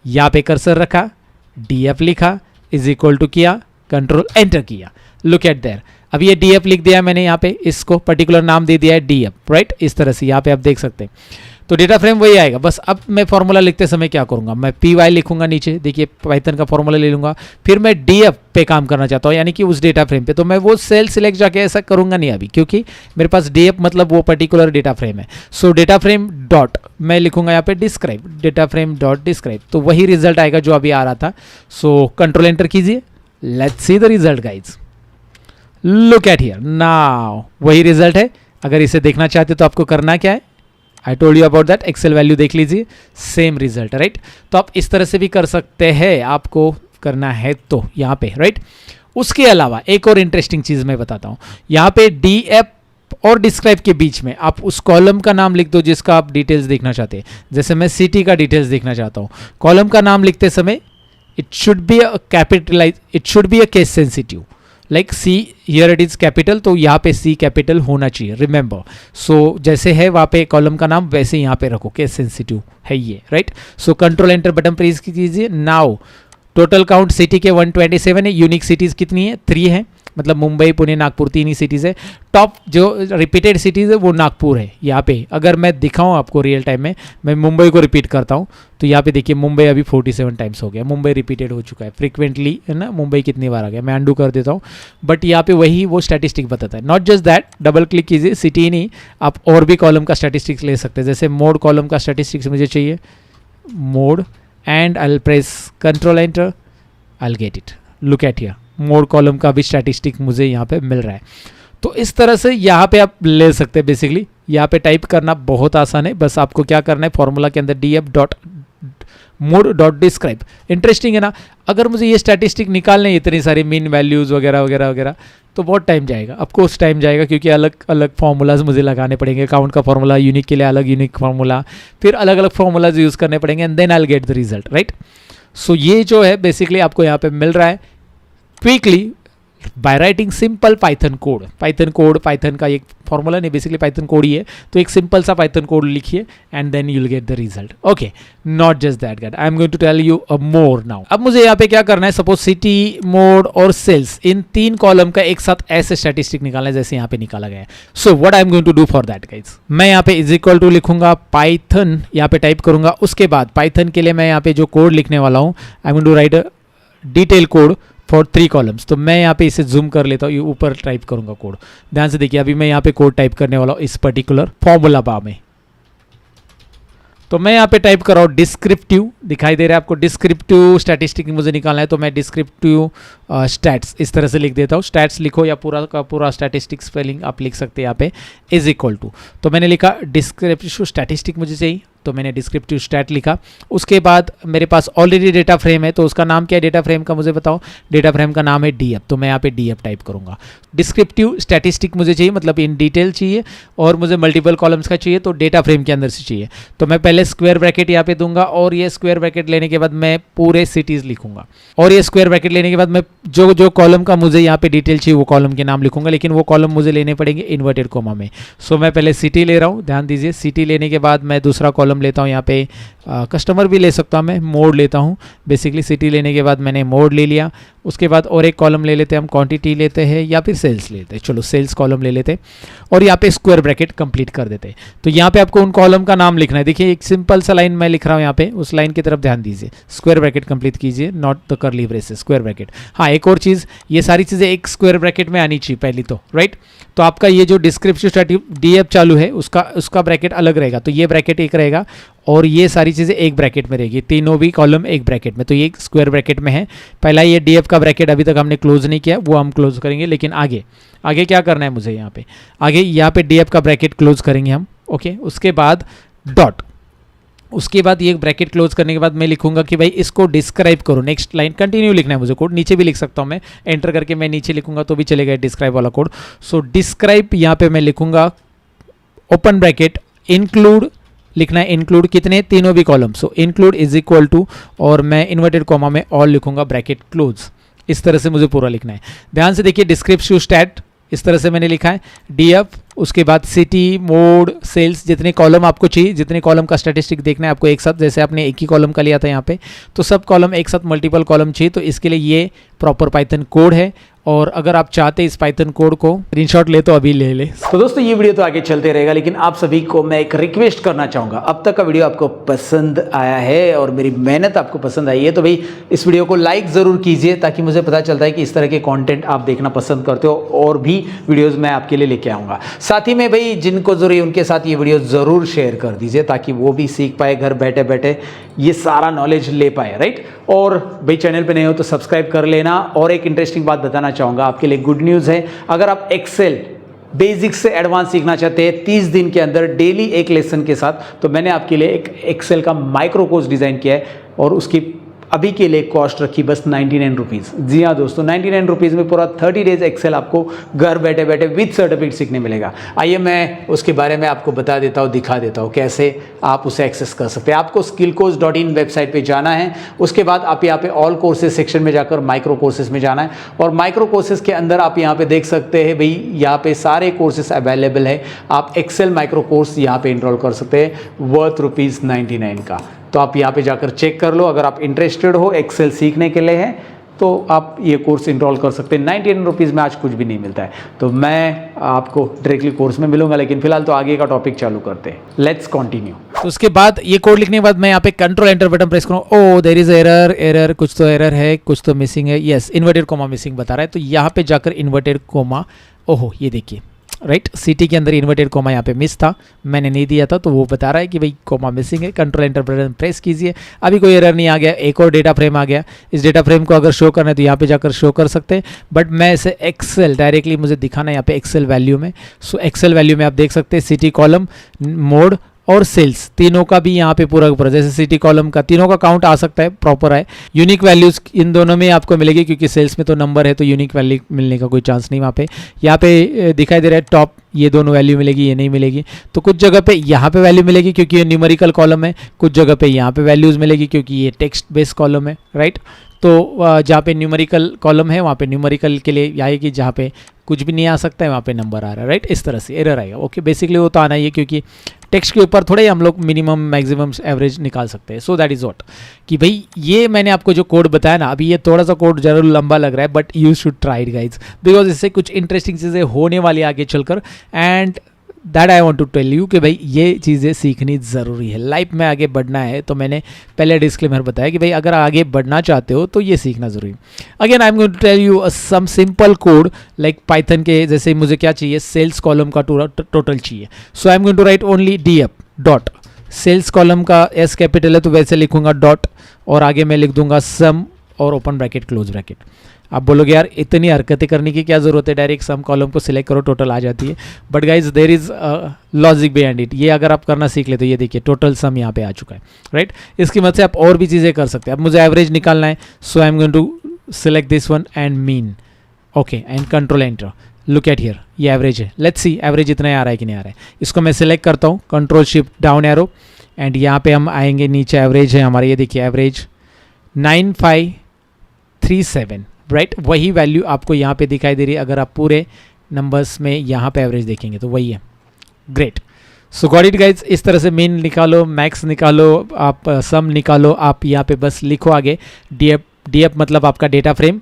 यहाँ पे कर्सर रखा, DF लिखा, इज इक्वल टू किया, कंट्रोल एंटर किया, लुक एट देयर। अब ये DF लिख दिया मैंने, यहाँ पे इसको पर्टिकुलर नाम दे दिया है DF, राइट। इस तरह से यहाँ पे आप देख सकते हैं। तो डेटा फ्रेम वही आएगा। बस अब मैं फॉर्मूला लिखते समय क्या करूंगा, मैं PY लिखूंगा नीचे, देखिए पाइथन का फॉर्मूला ले लूंगा। फिर मैं DF पे काम करना चाहता हूँ, यानी कि उस डेटा फ्रेम पे। तो मैं वो सेल सिलेक्ट जाके ऐसा करूंगा नहीं अभी, क्योंकि मेरे पास DF मतलब वो पर्टिकुलर डेटा फ्रेम है। सो डेटा फ्रेम डॉट मैं लिखूंगा यहाँ पे describe, data frame dot describe, तो वही रिजल्ट आएगा जो अभी आ रहा था। सो कंट्रोल एंटर कीजिए, let's see the result guys, look at here now, वही रिजल्ट है। अगर इसे देखना चाहते तो आपको करना क्या है, I told you about that, Excel value देख लीजिए, सेम रिजल्ट, राइट। तो आप इस तरह से भी कर सकते हैं, आपको करना है तो यहाँ पे, राइट। उसके अलावा एक और इंटरेस्टिंग चीज़ मैं बताता हूँ, यहाँ पे DF और डिस्क्राइब के बीच में आप उस कॉलम का नाम लिख दो जिसका आप डिटेल्स देखना चाहते हैं। जैसे मैं सिटी का डिटेल्स देखना चाहता हूँ, कॉलम का नाम लिखते समय it should be a capitalize, it should be a case sensitive, like C here it is capital, तो यहाँ पे C कैपिटल होना चाहिए, रिमेंबर। सो जैसे है वहाँ पे कॉलम का नाम वैसे यहाँ पे रखो, केस सेंसिटिव है ये, right. So control enter button press कीजिए। नाउ टोटल काउंट सिटी के 127 है, यूनिक सिटीज कितनी है, 3 है। मतलब मुंबई, पुणे, नागपुर 3 ही सिटीज़ है। टॉप जो रिपीटेड सिटीज़ है वो नागपुर है यहाँ पे। अगर मैं दिखाऊँ आपको रियल टाइम में, मैं मुंबई को रिपीट करता हूँ तो यहाँ पे देखिए मुंबई अभी 47 टाइम्स हो गया, मुंबई रिपीटेड हो चुका है फ्रिक्वेंटली, है ना। मुंबई कितनी बार आ गया, मैं अंडू कर देता हूँ, बट यहाँ पे वही वो स्टैटिस्टिक बताता है। Not just that, double click कीजिए, सिटी नहीं, आप और भी कॉलम का स्टैटिस्टिक्स ले सकते हैं। जैसे मोड कॉलम का स्टैटिस्टिक्स मुझे चाहिए, mode, and I will press control enter, I will get it. Look at here, mode column का भी स्टैटिस्टिक मुझे यहाँ पे मिल रहा है। तो इस तरह से यहाँ पे आप ले सकते हैं। बेसिकली यहाँ पे टाइप करना बहुत आसान है, बस आपको क्या करना है, फॉर्मूला के अंदर df.mod.describe। इंटरेस्टिंग है ना। अगर मुझे ये स्टैटिस्टिक निकालने हैं, इतनी सारी मीन वैल्यूज़ वगैरह वगैरह वगैरह, तो बहुत टाइम जाएगा, ऑफकोर्स टाइम जाएगा, क्योंकि अलग अलग फार्मूलाज मुझे लगाने पड़ेंगे। काउंट का फार्मूला, यूनिक के लिए अलग यूनिक फार्मूला, फिर अलग अलग फार्मूलाज यूज़ करने पड़ेंगे, and then I will get the result, right. So ये जो है बेसिकली आपको यहाँ पे मिल रहा है quickly by writing simple Python code. Python का एक फॉर्मूला नहीं, बेसिकली पाइथन कोड ही है। तो एक सिंपल सा पाइथन कोड लिखिए and then you will get the result. Okay, not just that guys, I am going to tell you more now. अब मुझे यहाँ पे क्या करना है, सपोज सिटी, मोड और सेल्स, इन 3 कॉलम का एक साथ ऐसे स्टैटिस्टिक निकालना है जैसे यहाँ पे निकाला गया है। So what I am going to do for that guys, मैं यहाँ पे इज इक्वल टू लिखूंगा, पाइथन यहाँ पे टाइप करूंगा। उसके बाद पाइथन के लिए मैं यहाँ पे जो कोड लिखने वाला हूँ, I am going to write a detail code for 3 columns. तो मैं यहाँ पे इसे जूम कर लेता हूँ, ऊपर टाइप करूँगा कोड। ध्यान से देखिए, अभी मैं यहाँ पे कोड टाइप करने वाला हूँ इस पर्टिकुलर फॉर्मूला बार में। तो मैं यहाँ पे टाइप कर रहा हूँ डिस्क्रिप्टिव, दिखाई दे रहा है आपको, डिस्क्रिप्टिव स्टैटिस्टिक मुझे निकालना है। तो मैं डिस्क्रिप्टिव स्टैट्स इस तरह से लिख देता हूँ। स्टैट्स लिखो या पूरा का पूरा स्टैटिस्टिक स्पेलिंग आप लिख सकते हैं यहाँ पे, इज इक्वल टू। तो मैंने लिखा डिस्क्रिप्टिव स्टैटिस्टिक मुझे चाहिए, तो मैंने डिस्क्रिप्टिव स्टैट लिखा। उसके बाद मेरे पास ऑलरेडी डेटा फ्रेम है, तो उसका नाम क्या है डेटा फ्रेम का, मुझे बताओ। डेटा फ्रेम का नाम है डीएफ, तो मैं यहाँ पे डीएफ टाइप करूँगा। डिस्क्रिप्टिव स्टैटिस्टिक मुझे चाहिए, मतलब इन डिटेल चाहिए, और मुझे मल्टीपल कॉलम्स का चाहिए, तो डेटा फ्रेम के अंदर से चाहिए। तो मैं पहले स्क्वायर ब्रैकेट यहाँ पे दूंगा, और ये स्क्वायर ब्रैकेट लेने के बाद मैं पूरे सिटीज़ लिखूंगा, और ये स्क्वायर ब्रैकेट लेने के बाद मैं जो कॉलम का मुझे यहाँ पे डिटेल चाहिए वो कॉलम के नाम लिखूंगा, लेकिन वो कॉलम मुझे लेने पड़ेंगे इन्वर्टेड कोमा में। सो मैं पहले सिटी ले रहा हूँ, ध्यान दीजिए। सिटी लेने के बाद मैं दूसरा कॉलम लेता हूँ, यहाँ पे कस्टमर भी ले सकता हूँ मैं, मोड लेता हूँ। बेसिकली सिटी लेने के बाद मैंने मोड ले लिया। उसके बाद और एक कॉलम ले लेते हैं हम, क्वांटिटी लेते हैं या फिर सेल्स लेते हैं, चलो सेल्स कॉलम ले लेते हैं, और यहाँ पे स्क्वायर ब्रैकेट कंप्लीट कर देते हैं। तो यहाँ पे आपको उन कॉलम का नाम लिखना है। देखिए एक सिंपल सा लाइन मैं लिख रहा हूँ यहाँ पे, उस लाइन की तरफ ध्यान दीजिए। स्क्वायर ब्रैकेट कंप्लीट कीजिए, not the curly braces, square bracket. हाँ, एक और चीज़, ये सारी चीज़ें एक स्क्वायर ब्रैकेट में आनी चाहिए पहली तो, राइट। तो आपका ये जो डिस्क्रिप्टिव स्टैटिक डीएफ चालू है उसका ब्रैकेट अलग रहेगा, तो ये ब्रैकेट एक रहेगा और ये सारी चीज़ें एक ब्रैकेट में रहेगी, तीनों भी कॉलम एक ब्रैकेट में। तो ये स्क्वायर ब्रैकेट में है। पहला ये डीएफ का ब्रैकेट अभी तक हमने क्लोज नहीं किया, वो हम क्लोज करेंगे, लेकिन आगे क्या करना है मुझे, यहाँ पे डीएफ का ब्रैकेट क्लोज करेंगे हम। ओके, उसके बाद डॉट, उसके बाद ये ब्रैकेट क्लोज करने के बाद मैं लिखूंगा कि भाई इसको डिस्क्राइब करो, नेक्स्ट लाइन कंटिन्यू लिखना है मुझे कोड। नीचे भी लिख सकता हूँ मैं, एंटर करके मैं नीचे लिखूंगा तो भी चलेगा डिस्क्राइब वाला कोड। सो डिस्क्राइब यहाँ पे मैं लिखूंगा ओपन ब्रैकेट, इंक्लूड लिखना है, इंक्लूड कितने, तीनों भी column. So include is equal to, और मैं इन्वर्टेड कॉमा में ऑल लिखूंगा, ब्रैकेट क्लोज। इस तरह से मुझे पूरा लिखना है। ध्यान से देखिए, डिस्क्रिप्टिव स्टैट इस तरह से मैंने लिखा है, डीएफ, उसके बाद सिटी, मोड, सेल्स, जितने कॉलम आपको चाहिए, जितने कॉलम का स्टैटिस्टिक देखना है आपको एक साथ, जैसे आपने एक ही कॉलम का लिया था यहाँ पे, तो सब कॉलम एक साथ मल्टीपल कॉलम चाहिए, तो इसके लिए ये प्रॉपर पाइथन कोड है। और अगर आप चाहते इस पाइथन कोड को स्क्रीनशॉट ले तो अभी ले ले। तो दोस्तों ये वीडियो तो आगे चलते रहेगा, लेकिन आप सभी को मैं एक रिक्वेस्ट करना चाहूँगा। अब तक का वीडियो आपको पसंद आया है और मेरी मेहनत आपको पसंद आई है, तो भाई इस वीडियो को लाइक ज़रूर कीजिए, ताकि मुझे पता चलता है कि इस तरह के कंटेंट आप देखना पसंद करते हो, और भी वीडियोज़ मैं आपके लिए लेके आऊँगा। साथ ही में भाई जिनको ज़रूरी उनके साथ ये वीडियो ज़रूर शेयर कर दीजिए, ताकि वो भी सीख पाए, घर बैठे बैठे ये सारा नॉलेज ले पाए, राइट। और भाई चैनल पे नए हो तो सब्सक्राइब कर लेना। और एक इंटरेस्टिंग बात बताना चाहूँगा आपके लिए, गुड न्यूज़ है। अगर आप एक्सेल बेसिक से एडवांस सीखना चाहते हैं 30 दिन के अंदर डेली एक लेसन के साथ, तो मैंने आपके लिए एक एक्सेल का माइक्रो कोर्स डिज़ाइन किया है, और उसकी अभी के लिए कॉस्ट रखी बस 99 रुपीज़। जी हाँ दोस्तों, 99 रुपीज़ में पूरा 30 डेज एक्सेल आपको घर बैठे बैठे विद सर्टिफिकेट सीखने मिलेगा। आइए मैं उसके बारे में आपको बता देता हूँ, दिखा देता हूँ कैसे आप उसे एक्सेस कर सकते हैं। आपको skillcoach.in वेबसाइट पे जाना है, उसके बाद आप यहाँ पे ऑल कोर्सेज सेक्शन में जाकर माइक्रो कोर्सेज में जाना है, और माइक्रो कोर्सेज के अंदर आप यहाँ पे देख सकते हैं भाई, यहाँ पे सारे कोर्सेज अवेलेबल है। आप एक्सेल माइक्रो कोर्स यहाँ पे इनरोल कर सकते हैं वर्थ ₹99 का। तो आप यहाँ पे जाकर चेक कर लो। अगर आप इंटरेस्टेड हो, एक्सेल सीखने के लिए है, तो आप ये कोर्स इनरोल कर सकते हैं। 99 रुपीज़ में आज कुछ भी नहीं मिलता है, तो मैं आपको डायरेक्टली कोर्स में मिलूंगा, लेकिन फिलहाल तो आगे का टॉपिक चालू करते हैं। Let's continue. तो उसके बाद ये कोड लिखने के बाद मैं यहाँ पे कंट्रोल एंटर बटन प्रेस करूँ। ओ देयर इज एरर, कुछ तो एरर है, कुछ तो मिसिंग है। यस, इन्वर्टेड कोमा मिसिंग बता रहा है, तो यहाँ पे जाकर इन्वर्टेड कोमा, ओहो ये देखिए राइट, सिटी के अंदर इन्वर्टेड कोमा यहाँ पे मिस था, मैंने नहीं दिया था, तो वो बता रहा है कि भाई कोमा मिसिंग है। कंट्रोल एंटर बटन प्रेस कीजिए, अभी कोई एरर नहीं आ गया। एक और डेटा फ्रेम आ गया। इस डेटा फ्रेम को अगर शो करना है तो यहाँ पे जाकर शो कर सकते हैं, बट मैं इसे एक्सेल डायरेक्टली मुझे दिखाना है यहाँ पे एक्सेल वैल्यू में। सो एक्सेल वैल्यू में आप देख सकते हैं सिटी कॉलम, मोड और सेल्स, तीनों का भी यहाँ पे पूरा जैसे सिटी कॉलम का तीनों का काउंट आ सकता है, प्रॉपर है। यूनिक वैल्यूज इन दोनों में आपको मिलेगी, क्योंकि सेल्स में तो नंबर है, तो यूनिक वैल्यू मिलने का कोई चांस नहीं वहाँ पे। यहाँ पे दिखाई दे रहा है टॉप, ये दोनों वैल्यू मिलेगी, ये नहीं मिलेगी। तो कुछ जगह पे यहाँ पे वैल्यू मिलेगी क्योंकि ये न्यूमेरिकल कॉलम है, कुछ जगह पे यहाँ पे वैल्यूज मिलेगी क्योंकि ये टेक्स्ट बेस्ड कॉलम है, राइट। तो जहाँ पे न्यूमेरिकल कॉलम है वहाँ पे न्यूमेरिकल के लिए आएगी, जहाँ पे कुछ भी नहीं आ सकता है वहाँ पे नंबर आ रहा है, राइट। इस तरह से एरर आएगा। ओके, बेसिकली वो तो आना ही है, क्योंकि टेक्स्ट के ऊपर थोड़े हम लोग मिनिमम मैक्सिमम एवरेज निकाल सकते हैं। सो दैट इज़ व्हाट कि भाई ये मैंने आपको जो कोड बताया ना, अभी ये थोड़ा सा कोड जरूर लंबा लग रहा है, but you should try it guys, because इससे कुछ इंटरेस्टिंग चीज़ें होने वाली आगे चलकर। And that I want to tell you कि भाई ये चीज़ें सीखनी ज़रूरी है। लाइफ में आगे बढ़ना है तो मैंने पहले डिस्क्लेमर बताया कि भाई अगर आगे बढ़ना चाहते हो तो ये सीखना ज़रूरी है। Again I am going to tell you some simple code like Python के, जैसे मुझे क्या चाहिए, सेल्स कॉलम का टोटल चाहिए। So I am going to write only df dot, sales column का एस कैपिटल है तो वैसे लिखूंगा डॉट, और आगे मैं लिख दूंगा सम और ओपन ब्रैकेट क्लोज ब्रैकेट। आप बोलोगे यार इतनी हरकतें करने की क्या ज़रूरत है, डायरेक्ट सम कॉलम को सिलेक्ट करो टोटल आ जाती है, but guys there is logic behind it. ये अगर आप करना सीख ले तो ये देखिए टोटल सम यहाँ पे आ चुका है, राइट। इसकी मदद से आप और भी चीज़ें कर सकते हैं। अब मुझे एवरेज निकालना है, so I am going to select this one and mean, okay, and control enter. Look at here, ये एवरेज है, लेट्स सी एवरेज इतना आ रहा है कि नहीं आ रहा है। इसको मैं सिलेक्ट करता हूँ, control shift down arrow, and यहाँ पे हम आएंगे, नीचे एवरेज है हमारे, ये देखिए एवरेज 9537, राइट। वही वैल्यू आपको यहाँ पे दिखाई दे रही है। अगर आप पूरे नंबर्स में यहाँ पे एवरेज देखेंगे तो वही है। Great, so got it guys. इस तरह से मीन निकालो, मैक्स निकालो, आप सम निकालो, आप यहाँ पे बस लिखो आगे डीएफ मतलब आपका डेटा फ्रेम।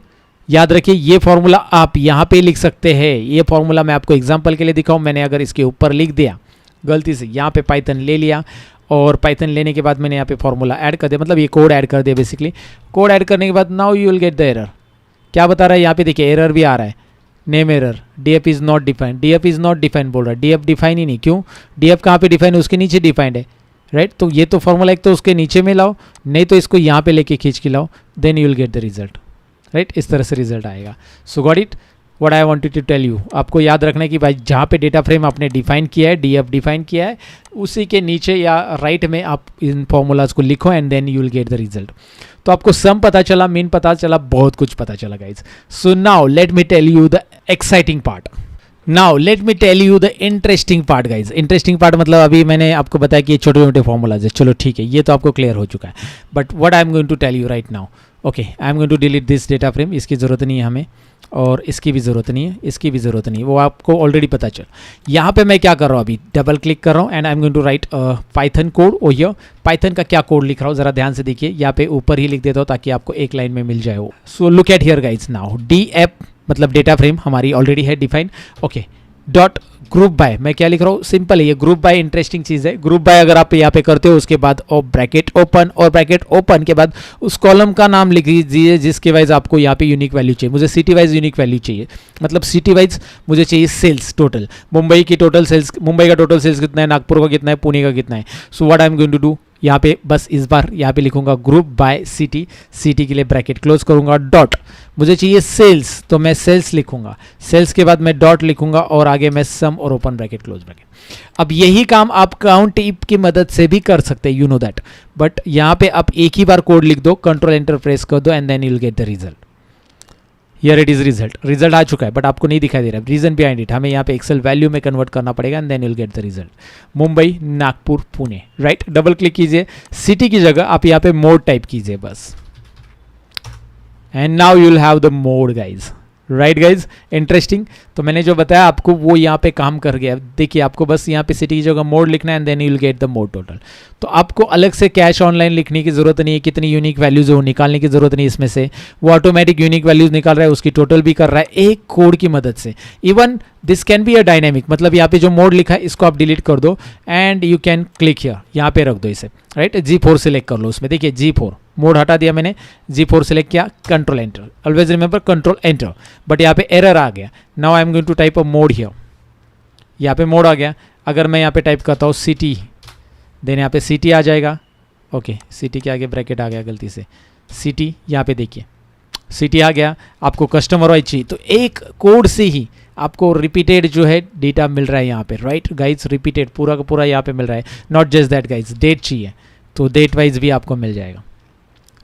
याद रखिए ये फॉर्मूला आप यहाँ पे लिख सकते हैं। ये फॉर्मूला मैं आपको एग्जांपल के लिए दिखाऊं, मैंने अगर इसके ऊपर लिख दिया गलती से, यहाँ पे पाइथन ले लिया, और पाइथन लेने के बाद मैंने यहाँ पे फॉर्मूला ऐड कर दिया, मतलब ये कोड ऐड कर दिया। बेसिकली कोड ऐड करने के बाद now you will get the error. क्या बता रहा है यहाँ पे, देखिए एरर भी आ रहा है, name error, DF is not defined, DF is not defined बोल रहा है। डीएफ डिफाइन ही नहीं, क्यों? डीएफ कहाँ पे डिफाइन है, उसके नीचे डिफाइंड है, राइट। तो ये तो फॉर्मूला एक तो उसके नीचे में लाओ, नहीं तो इसको यहाँ पे लेके खींच के लाओ, then you will get the result, right. इस तरह से रिजल्ट आएगा। So got it, what I wanted to tell you, आपको याद रखना है कि भाई जहाँ पे डेटा फ्रेम आपने डिफाइन किया है, डीएफ डिफाइन किया है, उसी के नीचे या राइट में आप इन फॉर्मूलाज को लिखो and then you will get the result. तो आपको सम पता चला, मीन पता चला, बहुत कुछ पता चला guys. So now let me tell you the exciting part. Now let me tell you the interesting part guys. Interesting part मतलब अभी मैंने आपको बताया कि ये छोटे छोटे फॉर्मूलाज है, चलो ठीक है, ये तो आपको क्लियर हो चुका है। But what I am going to tell you right now, okay, I am going to delete this data frame, इसकी ज़रूरत नहीं है हमें, और इसकी भी ज़रूरत नहीं है, इसकी भी ज़रूरत नहीं है, वो आपको ऑलरेडी पता चल। यहाँ पे मैं क्या कर रहा हूँ, अभी डबल क्लिक कर रहा हूँ and I am going to write Python code. Over here Python का क्या कोड लिख रहा हूँ ज़रा ध्यान से देखिए, यहाँ पे ऊपर ही लिख देता हूँ ताकि आपको एक लाइन में मिल जाए वो। So look at here guys, now DF मतलब डेटा फ्रेम हमारी ऑलरेडी है define, okay, dot group by, मैं क्या लिख रहा हूँ, सिंपल है ये, ग्रुप बाय इंटरेस्टिंग चीज़ है। ग्रुप बाय अगर आप यहाँ पे करते हो, उसके बाद और ब्रैकेट ओपन, और ब्रैकेट ओपन के बाद उस कॉलम का नाम लिख दीजिए जिसके वाइज आपको यहाँ पे यूनिक वैल्यू चाहिए। मुझे सिटी वाइज यूनिक वैल्यू चाहिए, मतलब सिटी वाइज मुझे चाहिए सेल्स टोटल, मुंबई की टोटल सेल्स, मुंबई का टोटल सेल्स कितना है, नागपुर का कितना है, पुणे का कितना है। So what I am going to do, यहाँ पे बस इस बार यहाँ पे लिखूंगा ग्रुप बाय सिटी, सिटी के लिए ब्रैकेट क्लोज करूंगा, डॉट, मुझे चाहिए सेल्स तो मैं सेल्स लिखूंगा, सेल्स के बाद मैं डॉट लिखूंगा, और आगे मैं सम और ओपन ब्रैकेट क्लोज ब्रैकेट। अब यही काम आप काउंट इफ की मदद से भी कर सकते हैं, यू नो दैट, बट यहाँ पे आप एक ही बार कोड लिख दो, कंट्रोल एंटर प्रेस कर दो and then you will get the result. Here it is result, result आ चुका है बट आपको नहीं दिखाई दे रहा है। रीजन बिहाइंड इट, हमें यहाँ पे एक्सेल वैल्यू में कन्वर्ट करना पड़ेगा and then you will get the result. Mumbai, Nagpur, Pune, right. Double click कीजिए, सिटी की जगह आप यहाँ पे मोड टाइप कीजिए बस, and now you will have the mode guys, right guys, interesting. तो मैंने जो बताया आपको वो यहाँ पे काम कर गया। देखिए आपको बस यहाँ पे सिटी की जगह मोड लिखना है and then you will get the mode total. तो आपको अलग से कैश ऑनलाइन लिखने की जरूरत नहीं है, कितनी यूनिक वैल्यूज है वो निकालने की जरूरत नहीं इसमें से। वो ऑटोमेटिक यूनिक वैल्यूज निकाल रहा है, उसकी टोटल भी कर रहा है एक कोड की मदद से। Even this can be a dynamic, मतलब यहाँ पे जो मोड लिखा है इसको आप डिलीट कर दो and you can click here, यहाँ पे रख दो इसे, राइट। G4 सेलेक्ट कर लो उसमें, देखिए G4 मोड हटा दिया मैंने, G4 सेलेक्ट किया, control enter, always remember control enter. But यहाँ पे एरर आ गया। Now I am going to type a mode here, यहाँ पे मोड आ गया। अगर मैं यहाँ पे टाइप करता हूँ सिटी, देन यहाँ पे सिटी आ जाएगा। ओके, सिटी के आगे ब्रैकेट आ गया गलती से, सिटी, यहाँ पे देखिए सिटी आ गया। आपको कस्टमर वाइज चाहिए तो एक कोड से ही आपको रिपीटेड जो है डेटा मिल रहा है यहाँ पे, राइट गाइज, रिपीटेड पूरा का पूरा यहाँ पे मिल रहा है। Not just that guys, date चाहिए तो डेट वाइज भी आपको मिल जाएगा।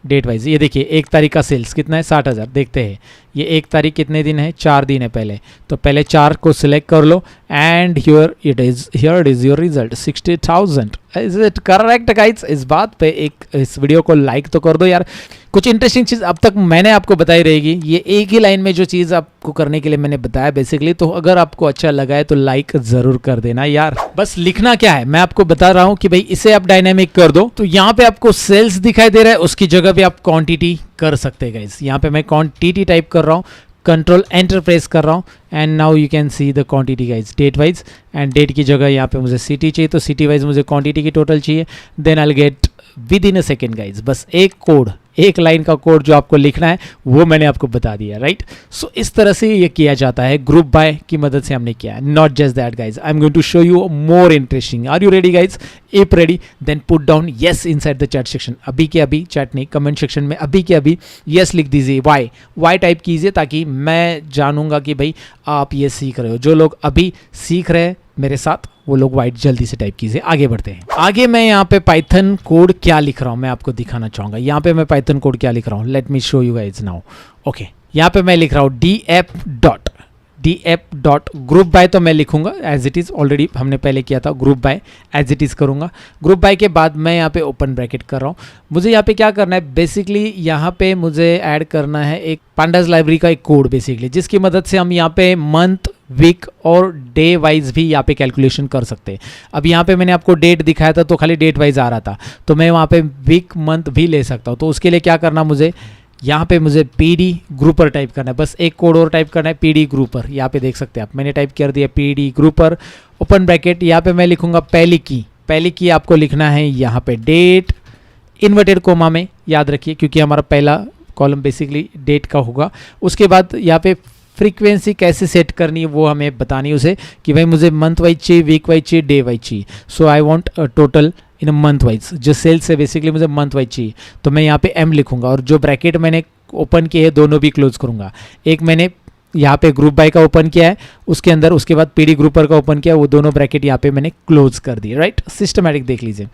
डेट वाइज ये देखिए 1 तारीख का सेल्स कितना है, 60,000। देखते हैं ये 1 तारीख कितने दिन है, 4 दिन है पहले। तो पहले 4 को सिलेक्ट कर लो and here it is your result 60,000। Is it correct guys? इस बात पे इस वीडियो को लाइक तो कर दो यार। कुछ इंटरेस्टिंग चीज़ अब तक मैंने आपको बताई रहेगी, ये एक ही लाइन में जो चीज़ आपको करने के लिए मैंने बताया बेसिकली। तो अगर आपको अच्छा लगा है तो लाइक जरूर कर देना यार। बस लिखना क्या है मैं आपको बता रहा हूँ कि भाई इसे आप डायनेमिक कर दो। तो यहाँ पे आपको सेल्स दिखाई दे रहा है, उसकी जगह पे आप क्वांटिटी कर सकते हैं गाइस। यहाँ पे मैं क्वांटिटी टाइप कर रहा हूँ, कंट्रोल एंटर प्रेस कर रहा हूँ and now you can see the quantity guys, date wise. And date की जगह यहाँ पे मुझे सिटी चाहिए तो सिटी वाइज मुझे क्वांटिटी की टोटल चाहिए। Then I will get within a second guys. बस एक कोड, एक लाइन का कोड जो आपको लिखना है वो मैंने आपको बता दिया, राइट। सो इस तरह से ये किया जाता है, ग्रुप बाय की मदद से हमने किया है। Not just that guys, I am going to show you more interesting. Are you ready guys? If ready then put down yes inside the chat section. अभी के अभी, चैट नहीं कमेंट सेक्शन में अभी के अभी येस लिख दीजिए। वाई टाइप कीजिए ताकि मैं जानूंगा कि भाई आप ये सीख रहे हो। जो लोग अभी सीख रहे हैं मेरे साथ वो लोग वाइट जल्दी से टाइप कीजिए। आगे बढ़ते हैं। आगे मैं यहाँ पे पाइथन कोड क्या लिख रहा हूँ मैं आपको दिखाना चाहूँगा। यहाँ पे मैं पाइथन कोड क्या लिख रहा हूँ, let me show you guys now. Okay, यहाँ पे मैं लिख रहा हूँ df डॉट ग्रुप बाय। तो मैं लिखूंगा एज इट इज़, ऑलरेडी हमने पहले किया था, group by as it is करूंगा। ग्रुप बाय के बाद मैं यहाँ पे ओपन ब्रैकेट कर रहा हूँ। मुझे यहाँ पे क्या करना है बेसिकली, यहाँ पे मुझे ऐड करना है एक पांडास लाइब्रेरी का एक कोड बेसिकली, जिसकी मदद से हम यहाँ पे मंथ, वीक और डे वाइज भी यहाँ पे कैलकुलेशन कर सकते हैं। अब यहाँ पे मैंने आपको डेट दिखाया था तो खाली डेट वाइज आ रहा था, तो मैं वहाँ पे वीक मंथ भी ले सकता हूँ। तो उसके लिए क्या करना, मुझे यहाँ पे मुझे PD ग्रुपर टाइप करना है। बस एक कोड और टाइप करना है, PD ग्रुपर। यहाँ पे देख सकते हैं आप, मैंने टाइप कर दिया PD ग्रुपर, ओपन ब्रैकेट। यहाँ पे मैं लिखूंगा पहली की आपको लिखना है यहाँ पे डेट, इन्वर्टेड कोमा में याद रखिए क्योंकि हमारा पहला कॉलम बेसिकली डेट का होगा। उसके बाद यहाँ पे फ्रीक्वेंसी कैसे सेट करनी है वो हमें बतानी है उसे, कि भाई मुझे मंथ वाइज चाहिए, वीक वाइज चाहिए, डे वाइज चाहिए। So I want total in a month wise. जो सेल्स है बेसिकली मुझे मंथ वाइज चाहिए, तो मैं यहाँ पे M लिखूंगा और जो ब्रैकेट मैंने ओपन किए हैं दोनों भी क्लोज करूंगा। एक मैंने यहाँ पे ग्रुप बाय का ओपन किया है, उसके अंदर उसके बाद PD ग्रुपर का ओपन किया, वो दोनों ब्रैकेट यहाँ पे मैंने क्लोज कर दिए, राइट। सिस्टमैटिक देख लीजिए।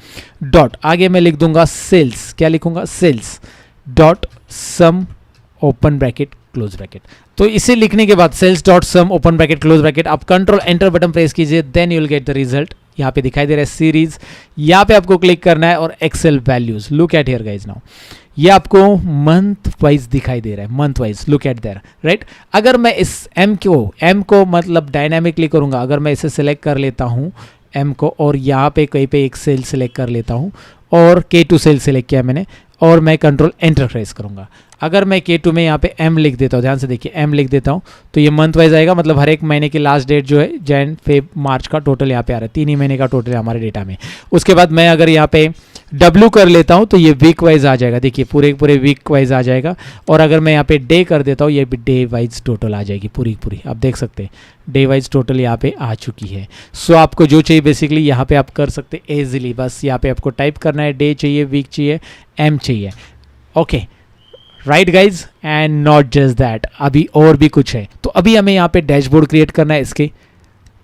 डॉट आगे मैं लिख दूंगा सेल्स, क्या लिखूंगा, sales dot sum open bracket close bracket. तो इसे लिखने के बाद sales dot sum open bracket close bracket, आप कंट्रोल एंटर बटन प्रेस कीजिए, then you will get the result. यहाँ पे दिखाई दे रहा है सीरीज, यहाँ पे आपको क्लिक करना है और Excel values, look at here guys now. ये आपको मंथ वाइज दिखाई दे रहा है, month wise, look at there, right. अगर मैं इस M को मतलब डायनामिकली करूंगा, अगर मैं इसे सिलेक्ट कर लेता हूँ M को और यहाँ पे कहीं पे एक सेल सिलेक्ट कर लेता हूँ और K2 सेल सिलेक्ट किया मैंने और मैं कंट्रोल एंटर प्रेस करूंगा। अगर मैं K2 में यहाँ पे M लिख देता हूँ, ध्यान से देखिए M लिख देता हूँ, तो ये मंथ वाइज आएगा। मतलब हर एक महीने की लास्ट डेट जो है जैन फेब मार्च का टोटल यहाँ पे आ रहा है, 3 ही महीने का टोटल है हमारे डेटा में। उसके बाद मैं अगर यहाँ पे W कर लेता हूँ तो ये वीक वाइज आ जाएगा, देखिए पूरे वीक वाइज आ जाएगा। और अगर मैं यहाँ पे डे कर देता हूँ, ये भी डे वाइज टोटल आ जाएगी पूरी आप देख सकते हैं डे वाइज टोटल यहाँ पे आ चुकी है। सो आपको जो चाहिए बेसिकली यहाँ पे आप कर सकते हैं इजीली। बस यहाँ पे आपको टाइप करना है, डे चाहिए, वीक चाहिए, M चाहिए, okay, right guys. And not just that, अभी और भी कुछ है। तो अभी हमें यहाँ पे डैशबोर्ड क्रिएट करना है इसके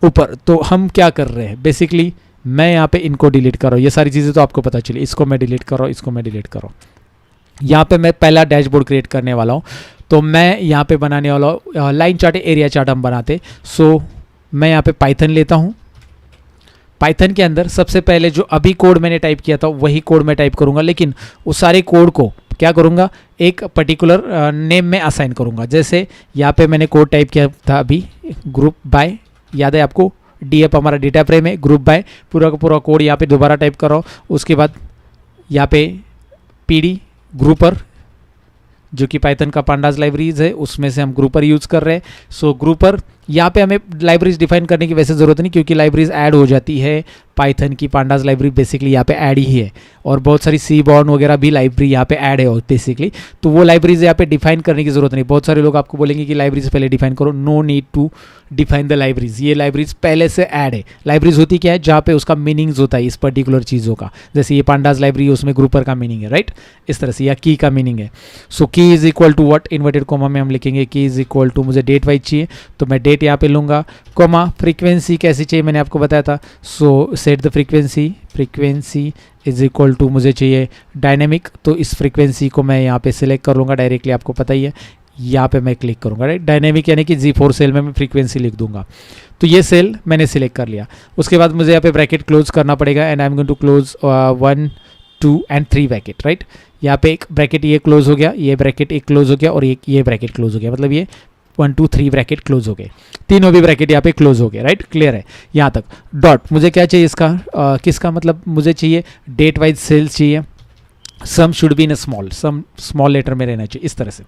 ऊपर। तो हम क्या कर रहे हैं बेसिकली, मैं यहाँ पे इनको डिलीट कर रहा हूँ, ये सारी चीज़ें तो आपको पता चली। इसको मैं डिलीट कर रहा हूँ, इसको मैं डिलीट कर रहा हूँ। यहाँ पे मैं पहला डैशबोर्ड क्रिएट करने वाला हूँ, तो मैं यहाँ पे बनाने वाला हूँ लाइन चार्ट, एरिया चार्ट हम बनाते। सो मैं यहाँ पे पाइथन लेता हूँ। पाइथन के अंदर सबसे पहले जो अभी कोड मैंने टाइप किया था वही कोड मैं टाइप करूँगा, लेकिन उस सारे कोड को क्या करूँगा, एक पर्टिकुलर नेम में असाइन करूँगा। जैसे यहाँ पे मैंने कोड टाइप किया था अभी, ग्रुप बाय, याद है आपको, डीएफ हमारा डेटा फ्रेम है, ग्रुप बाय, पूरा का पूरा कोड यहाँ पे दोबारा टाइप कर रहा हूँ। उसके बाद यहाँ पे पीडी ग्रुपर, जो कि पाइथन का पांडास लाइब्रेरीज है, उसमें से हम ग्रुपर यूज़ कर रहे हैं। सो ग्रुपर यहाँ पे हमें लाइब्रेरीज डिफाइन करने की वैसे ज़रूरत नहीं, क्योंकि लाइब्रेरीज ऐड हो जाती है। पाइथन की पांडास लाइब्रेरी बेसिकली यहाँ पे ऐड ही है, और बहुत सारी सी बॉर्न वगैरह भी लाइब्रेरी यहाँ पे ऐड है बेसिकली। तो वो लाइब्रेरीज यहाँ पे डिफाइन करने की ज़रूरत नहीं। बहुत सारे लोग आपको बोलेंगे कि लाइब्रेरी से पहले डिफाइन करो, no need to define the libraries. ये लाइब्रेरीज पहले से ऐड है। लाइब्रेरीज होती क्या है, जहाँ पे उसका मीनिंग्स होता है इस पर्टिकुलर चीज़ों का। जैसे ये पांडास लाइब्रेरी, उसमें ग्रुपर का मीनिंग है, राइट, इस तरह से, या की का मीनिंग है। So key is equal to what, inverted comma में हम लिखेंगे की इज इक्वल टू, मुझे डेट वाइज चाहिए तो मैं डेट यहाँ पे लूँगा, कोमा फ्रीक्वेंसी कैसी चाहिए मैंने आपको बताया था। So set the frequency, frequency is equal to मुझे चाहिए डायनेमिक, तो इस फ्रीक्वेंसी को मैं यहाँ पे सिलेक्ट कर लूँगा डायरेक्टली, आपको पता ही है। यहाँ पे मैं क्लिक करूँगा, राइट, डायनेमिक यानी कि G4 सेल में मैं फ्रीक्वेंसी लिख दूंगा। तो ये सेल मैंने सिलेक्ट कर लिया। उसके बाद मुझे यहाँ पे ब्रैकेट क्लोज करना पड़ेगा, and I am going to close 1 2 and 3 bracket, right. यहाँ पे एक ब्रैकेट ये क्लोज हो गया, ये ब्रैकेट एक क्लोज हो गया, और एक ये ब्रैकेट क्लोज हो गया, मतलब ये 1 2 3 ब्रैकेट क्लोज हो गए, तीनों भी ब्रैकेट यहाँ पे क्लोज हो गए, राइट, क्लियर है यहाँ तक। डॉट मुझे क्या चाहिए इसका, किसका, मतलब मुझे चाहिए डेट वाइज सेल्स चाहिए, sum should be in small, sum small letter में रहना चाहिए, इस तरह से।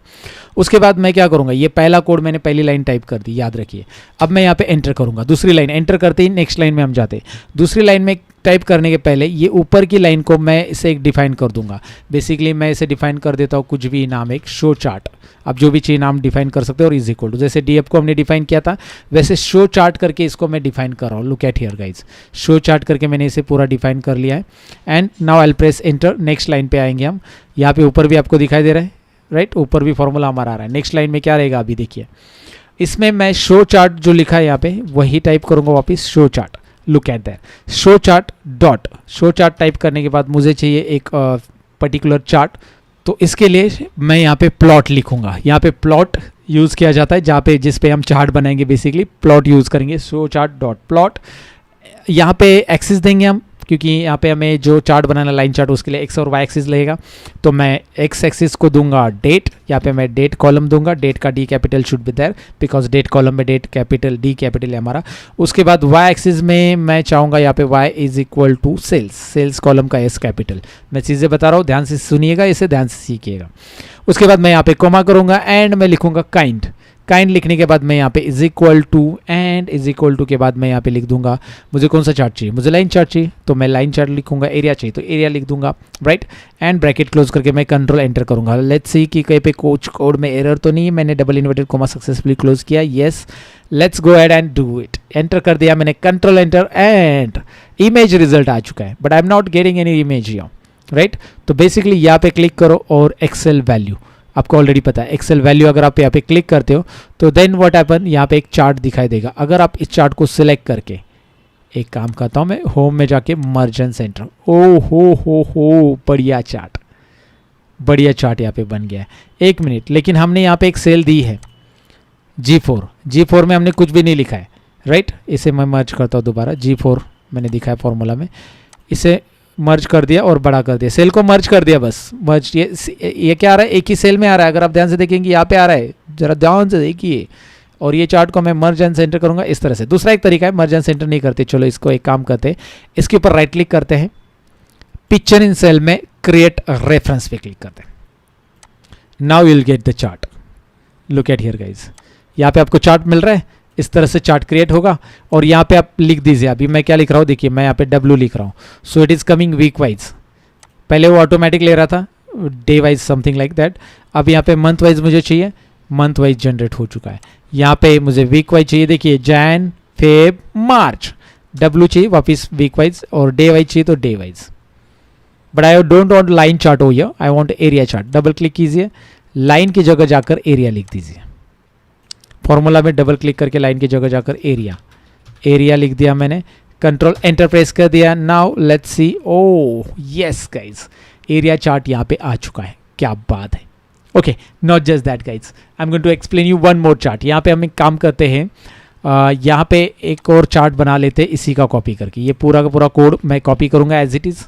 उसके बाद मैं क्या करूँगा, ये पहला कोड मैंने पहली लाइन टाइप कर दी, याद रखिए। अब मैं यहाँ पे एंटर करूँगा, दूसरी लाइन एंटर करते ही नेक्स्ट लाइन में हम जाते हैं। दूसरी लाइन में टाइप करने के पहले ये ऊपर की लाइन को मैं इसे एक डिफाइन कर दूंगा। बेसिकली मैं इसे डिफाइन कर देता हूँ कुछ भी नाम, एक शो चार्ट, आप जो भी चाहिए नाम डिफाइन कर सकते हो, और इज इक्वल टू, जैसे डीएफ को हमने डिफाइन किया था वैसे शो चार्ट करके इसको मैं डिफाइन कर रहा हूँ। Look at here guys, show chart करके मैंने इसे पूरा डिफाइन कर लिया है। And now I will press enter. Next line पे आएंगे हम, यहाँ पे ऊपर भी आपको दिखाई दे रहा है, राइट, ऊपर भी फॉर्मूला हमारा आ रहा है। नेक्स्ट लाइन में क्या रहेगा अभी देखिए, इसमें मैं शो चार्ट जो लिखा है यहाँ पे वही टाइप करूँगा वापस, show chart. Look at that, show chart dot, show chart type करने के बाद मुझे चाहिए एक पर्टिकुलर चार्ट, तो इसके लिए मैं यहाँ पे प्लॉट लिखूंगा। यहाँ पे प्लॉट यूज़ किया जाता है, जहाँ पे जिस पे हम चार्ट बनाएंगे बेसिकली प्लॉट यूज़ करेंगे, शो चार्ट डॉट प्लॉट। यहाँ पे एक्सिस देंगे हम, क्योंकि यहाँ पे हमें जो चार्ट बनाना लाइन चार्ट उसके लिए एक्स और वाई एक्सिस लगेगा, तो मैं एक्स एक्सिस को दूंगा डेट, यहाँ पे मैं डेट कॉलम दूंगा, डेट का D capital should be there because date column में डेट कैपिटल डी कैपिटल है हमारा। उसके बाद वाई एक्सिस में मैं चाहूँगा यहाँ पे Y is equal to sales, sales column का एस कैपिटल। मैं चीज़ें बता रहा हूँ, ध्यान से सुनिएगा, इसे ध्यान से सीखिएगा। उसके बाद मैं यहाँ पे कोमा करूँगा एंड मैं लिखूँगा काइंड। काइंड लिखने के बाद मैं यहाँ पे is equal to, and is equal to के बाद मैं यहाँ पे लिख दूंगा मुझे कौन सा चार्ट चाहिए, मुझे लाइन चार्ट चाहिए तो मैं लाइन चार्ट लिखूंगा, एरिया चाहिए तो एरिया लिख दूंगा, राइट। एंड ब्रैकेट क्लोज करके मैं कंट्रोल एंटर करूंगा। लेट्स सी कि कहीं पे कुछ कोड में एरर तो नहीं है, मैंने double inverted comma successfully close किया, yes. Let's go ahead and do it. Enter कर दिया मैंने, control enter, and image result आ चुका है, but I am not getting any image here, right. तो बेसिकली यहाँ पे क्लिक करो और एक्सेल वैल्यू, आपको ऑलरेडी पता है एक्सेल वैल्यू अगर आप यहाँ पे क्लिक करते हो तो देन व्हाट हैपन, यहाँ पे एक चार्ट दिखाई देगा। अगर आप इस चार्ट को सिलेक्ट करके, एक काम करता हूँ मैं, होम में जाके मर्जन सेंटर, ओ हो बढ़िया चार्ट, बढ़िया चार्ट यहाँ पे बन गया है। एक मिनट, लेकिन हमने यहाँ पे एक सेल दी है G4 में हमने कुछ भी नहीं लिखा है, राइट। इसे मैं मर्ज करता हूँ दोबारा, G4 मैंने दिखा है फॉर्मूला में, इसे मर्ज कर दिया और बड़ा कर दिया, सेल को मर्ज कर दिया, बस मर्ज। ये क्या आ रहा है, एक ही सेल में आ रहा है, अगर आप ध्यान से देखेंगे यहाँ पे आ रहा है, जरा ध्यान से देखिए। और ये चार्ट को मैं मर्ज एंड सेंटर करूंगा इस तरह से। दूसरा एक तरीका है, मर्ज एंड सेंटर नहीं करते, चलो इसको एक काम करते हैं, इसके ऊपर राइट क्लिक करते हैं, पिक्चर इन सेल में क्रिएट रेफरेंस पे क्लिक करते हैं। Now you will get the chart. Look at here guys, यहाँ पे आपको चार्ट मिल रहा है, इस तरह से चार्ट क्रिएट होगा। और यहाँ पे आप लिख दीजिए, अभी मैं क्या लिख रहा हूँ देखिए, मैं यहाँ पे W लिख रहा हूँ, so it is coming week wise. पहले वो ऑटोमेटिक ले रहा था, day wise something like that. अब यहाँ पे मंथ वाइज मुझे चाहिए, मंथ वाइज जनरेट हो चुका है। यहाँ पे मुझे वीक वाइज चाहिए, देखिए जैन फेब मार्च, W चाहिए वापिस वीक वाइज, और डे वाइज चाहिए तो day wise. But I don't want line chart हो here, I want area chart. Double click कीजिए, लाइन की जगह जाकर एरिया लिख दीजिए। फॉर्मूला में डबल क्लिक करके लाइन की जगह जाकर एरिया लिख दिया मैंने, कंट्रोल एंटर प्रेस कर दिया। Now let's see, oh yes guys, area chart यहाँ पे आ चुका है, क्या बात है। Okay, not just that guys, I am going to explain you one more chart. यहाँ पे हम एक काम करते हैं, यहाँ पे एक और चार्ट बना लेते हैं इसी का कॉपी करके। ये पूरा का पूरा कोड मैं कॉपी करूँगा एज इट इज़,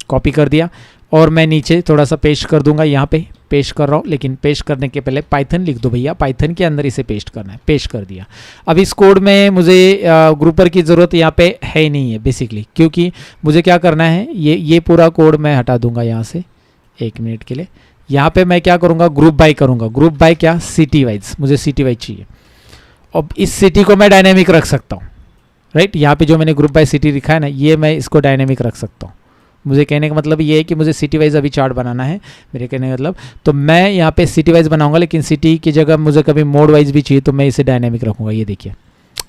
कॉपी कर दिया। और मैं नीचे थोड़ा सा पेस्ट कर दूंगा, यहाँ पे पेस्ट कर रहा हूँ, लेकिन पेस्ट करने के पहले पाइथन लिख दो भैया, पाइथन के अंदर इसे पेस्ट करना है। पेस्ट कर दिया। अब इस कोड में मुझे ग्रुपर की ज़रूरत यहाँ पे है ही नहीं है बेसिकली, क्योंकि मुझे क्या करना है, ये पूरा कोड मैं हटा दूंगा यहाँ से 1 मिनट के लिए। यहाँ पे मैं क्या करूँगा, ग्रुप बाय करूँगा। ग्रुप बाय क्या, सिटी वाइज, मुझे सिटी वाइज चाहिए। अब इस सिटी को मैं डायनेमिक रख सकता हूँ, राइट। यहाँ पे जो मैंने ग्रुप बाय सिटी लिखा है ना, ये मैं इसको डायनेमिक रख सकता हूँ। मुझे कहने का मतलब ये है कि मुझे सिटी वाइज अभी चार्ट बनाना है, मेरे कहने का मतलब। तो मैं यहाँ पे सिटी वाइज बनाऊंगा, लेकिन सिटी की जगह मुझे कभी मोड वाइज भी चाहिए तो मैं इसे डायनेमिक रखूँगा। ये देखिए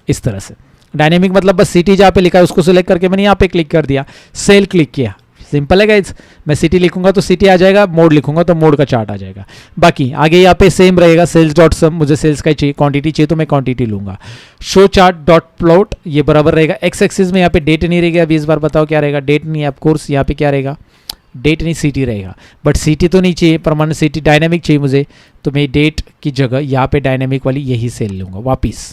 इस तरह से डायनेमिक मतलब बस सिटी जहाँ पे लिखा है उसको सिलेक्ट करके मैंने यहाँ पे क्लिक कर दिया, सेल क्लिक किया। सिंपल है गाइज। मैं सिटी लिखूंगा तो सिटी आ जाएगा, मोड लिखूंगा तो मोड का चार्ट आ जाएगा। बाकी आगे यहाँ पे सेम रहेगा, सेल्स डॉट सम, मुझे सेल्स का ही चाहिए, क्वांटिटी चाहिए तो मैं क्वांटिटी लूंगा। शो चार्ट डॉट प्लॉट ये बराबर रहेगा। एक्स एक्सिस में यहाँ पे डेट नहीं रहेगा। अभी इस बार बताओ क्या रहेगा, डेट नहीं है ऑफकोर्स। यहाँ पे क्या रहेगा, डेट नहीं सिटी रहेगा। बट सिटी तो नहीं चाहिए, परमानेंट सिटी डायनेमिक चाहिए मुझे, तो मैं डेट की जगह यहाँ पे डायनेमिक वाली यही सेल लूंगा वापिस,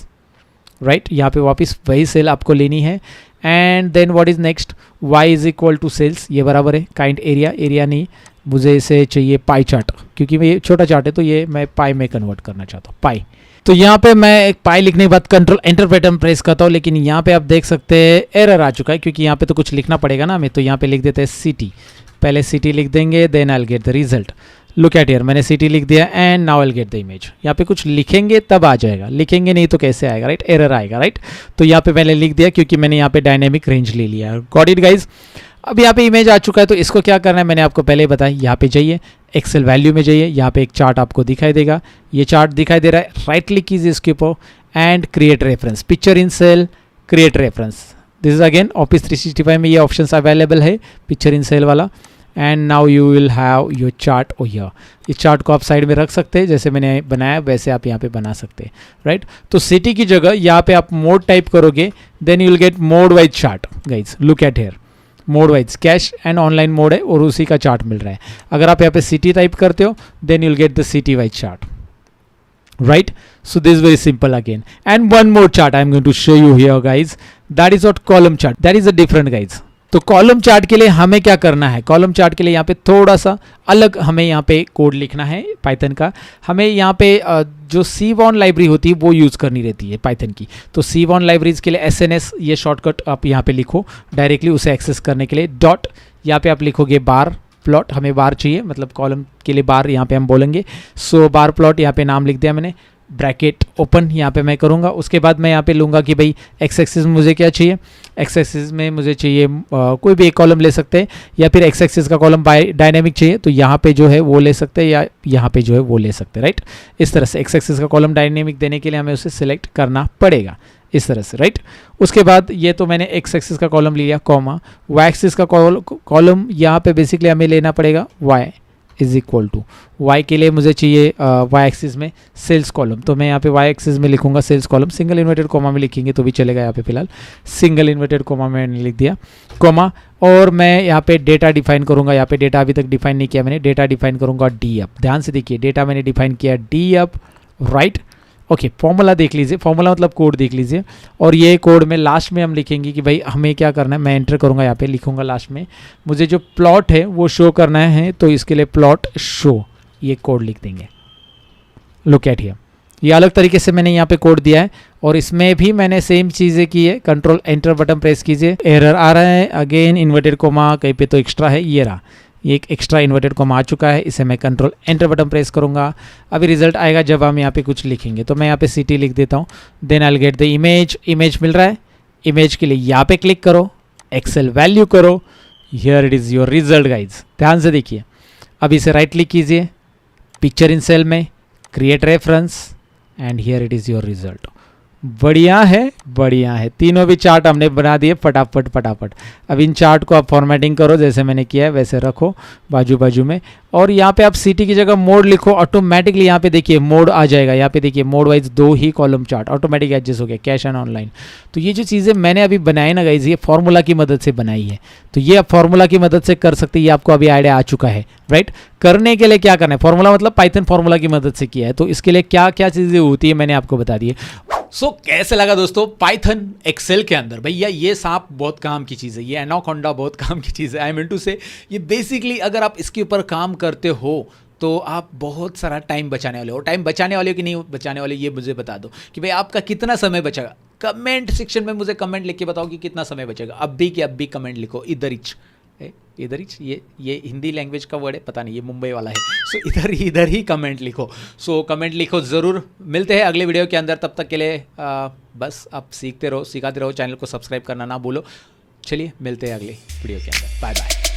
राइट। यहाँ पे वापस वही सेल आपको लेनी है। And then what is next, y is equal to sales, ये बराबर है काइंड एरिया नहीं, मुझे इसे चाहिए पाई चार्ट, क्योंकि ये छोटा चार्ट है तो ये मैं पाई में कन्वर्ट करना चाहता हूँ, पाई। तो यहाँ पे मैं एक पाई लिखने के बाद कंट्रोल एंटर बटन प्रेस करता हूँ, लेकिन यहाँ पे आप देख सकते हैं एरर आ चुका है, क्योंकि यहाँ पे तो कुछ लिखना पड़ेगा ना हमें। तो यहाँ पे लिख देते हैं सिटी, पहले सिटी लिख देंगे, then I will get the result. Look at here, मैंने सिटी लिख दिया and now I will get the image. यहाँ पे कुछ लिखेंगे तब आ जाएगा, लिखेंगे नहीं तो कैसे आएगा, राइट, एरर आएगा, राइट। तो यहाँ पे मैंने लिख दिया क्योंकि मैंने यहाँ पे डायनेमिक रेंज ले लिया है। Got it guys. अब यहाँ पे इमेज आ चुका है, तो इसको क्या करना है मैंने आपको पहले बताया। यहाँ पे जाइए, एक्सेल वैल्यू में जाइए, यहाँ पे एक चार्ट आपको दिखाई देगा, ये चार्ट दिखाई दे रहा है, राइट क्लिक कीजिए इसके ऊपर and create reference, picture in cell, create reference. This is again Office 365 में ये ऑप्शन अवेलेबल है, पिक्चर इन सेल वाला। And now you will have your chart over here. इस चार्ट को आप साइड में रख सकते हैं, जैसे मैंने बनाया वैसे आप यहाँ पे बना सकते हैं, राइट। तो सिटी की जगह यहाँ पे आप मोड टाइप करोगे, then you will get mode wise chart guys. Look at here, mode wise cash and online mode है और उसी का चार्ट मिल रहा है। अगर आप यहाँ पे सिटी टाइप करते हो then you will get the city wise chart, right? So this is very simple again. And one more chart I'm going to show you here guys, that is what column chart, that is a different guys. तो column chart के लिए हमें क्या करना है, column chart के लिए यहाँ पे थोड़ा सा अलग हमें यहाँ पे कोड लिखना है पाइथन का। हमें यहाँ पे जो सीवॉन लाइब्रेरी होती है वो यूज़ करनी रहती है पाइथन की। तो सीवॉन लाइब्रेरीज के लिए SNS ये शॉर्टकट आप यहाँ पे लिखो डायरेक्टली उसे एक्सेस करने के लिए। डॉट यहाँ पे आप लिखोगे बार प्लॉट, हमें बार चाहिए मतलब कॉलम के लिए बार यहाँ पे हम बोलेंगे। सो बार प्लॉट यहाँ पे नाम लिख दिया मैंने, ब्रैकेट ओपन यहाँ पे मैं करूँगा। उसके बाद मैं यहाँ पे लूँगा कि भाई एक्स एक्सिस में मुझे क्या चाहिए, एक्स एक्सिस में मुझे चाहिए कोई भी एक कॉलम ले सकते हैं, या फिर एक्स एक्सिस का कॉलम बाय डायनेमिक चाहिए तो यहाँ पे जो है वो ले सकते हैं, या यहाँ पे जो है वो ले सकते हैं, राइट। इस तरह से एक्स एक्सिस का कॉलम डायनेमिक देने के लिए हमें उसे सिलेक्ट करना पड़ेगा इस तरह से, राइट। उसके बाद ये तो मैंने एक्स एक्सिस का कॉलम लिया, कॉमा वाई एक्सिस का कॉलम यहाँ पे बेसिकली हमें लेना पड़ेगा Y is equal to, Y के लिए मुझे चाहिए वाई एक्सिस में सेल्स कॉलम, तो मैं यहाँ पे वाई एक्सिस में लिखूंगा sales column, single inverted comma में लिखेंगे तो भी चलेगा। यहाँ पे फिलहाल सिंगल इन्वर्टेड कॉमा मैंने लिख दिया, कॉमा, और मैं यहाँ पे डेटा डिफाइन करूँगा। यहाँ पे डेटा अभी तक डिफाइन नहीं किया मैंने, डेटा डिफाइन करूँगा डी अप। ध्यान से देखिए डेटा मैंने डिफाइन किया D up, right. Okay, formula देख लीजिए, फॉर्मूला मतलब कोड देख लीजिए। और ये कोड में लास्ट में हम लिखेंगे कि भाई हमें क्या करना है, मैं एंटर करूँगा यहाँ पे, लिखूँगा लास्ट में मुझे जो प्लॉट है वो शो करना है, तो इसके लिए प्लॉट शो ये कोड लिख देंगे। लुक एट हियर, ये अलग तरीके से मैंने यहाँ पे कोड दिया है और इसमें भी मैंने सेम चीज़ें की है। कंट्रोल एंटर बटन प्रेस कीजिए, एरर आ रहा है अगेन, इन्वर्टेड कोमा कहीं पे तो एक्स्ट्रा है, ये रहा, ये एक एक्स्ट्रा इन्वर्टेड कॉमा आ चुका है, इसे मैं कंट्रोल एंटर बटन प्रेस करूँगा। अभी रिजल्ट आएगा जब हम यहाँ पे कुछ लिखेंगे, तो मैं यहाँ पे सिटी लिख देता हूँ, then I will get the image. Image मिल रहा है, इमेज के लिए यहाँ पे क्लिक करो, एक्सेल वैल्यू करो, here it is your result guys. ध्यान से देखिए, अब इसे राइट क्लिक कीजिए, पिक्चर इन सेल में, create reference and here it is your result. बढ़िया है, बढ़िया है, तीनों भी चार्ट हमने बना दिए फटाफट फटाफट। अब इन चार्ट को आप फॉर्मेटिंग करो जैसे मैंने किया है वैसे रखो बाजू बाजू में, और यहाँ पे आप सिटी की जगह मोड लिखो, ऑटोमेटिकली यहाँ पे देखिए मोड आ जाएगा। यहाँ पे देखिए मोड वाइज 2 ही कॉलम चार्ट ऑटोमेटिक एडजस्ट हो गया, कैश एंड ऑनलाइन। तो ये जो चीज़ें मैंने अभी बनाई ना गाइज, ये फार्मूला की मदद से बनाई है, तो ये आप फार्मूला की मदद से कर सकते हैं, ये आपको अभी आइडिया आ चुका है, राइट। करने के लिए क्या करना है, फॉर्मूला मतलब पाइथन फॉर्मूला की मदद से किया है, तो इसके लिए क्या क्या चीज़ें होती है मैंने आपको बता दी है। सो कैसे लगा दोस्तों पाइथन एक्सेल के अंदर, भैया ये सांप बहुत काम की चीज़ है, ये एनाकोंडा बहुत काम की चीज़ है। आई मीन टू से ये बेसिकली अगर आप इसके ऊपर काम करते हो तो आप बहुत सारा टाइम बचाने वाले हो। टाइम बचाने वाले हो कि नहीं बचाने वाले, ये मुझे बता दो कि भाई आपका कितना समय बचेगा। कमेंट सेक्शन में मुझे कमेंट लिख के बताओ कि कितना समय बचेगा। अब भी कि अब भी कमेंट लिखो। इधरिच इधरिच, ये हिंदी लैंग्वेज का वर्ड है, पता नहीं, ये मुंबई वाला है। सो इधर ही कमेंट लिखो। सो कमेंट लिखो ज़रूर। मिलते हैं अगले वीडियो के अंदर, तब तक के लिए बस आप सीखते रहो, सिखाते रहो। चैनल को सब्सक्राइब करना ना भूलो। चलिए मिलते हैं अगले वीडियो के अंदर। Bye bye.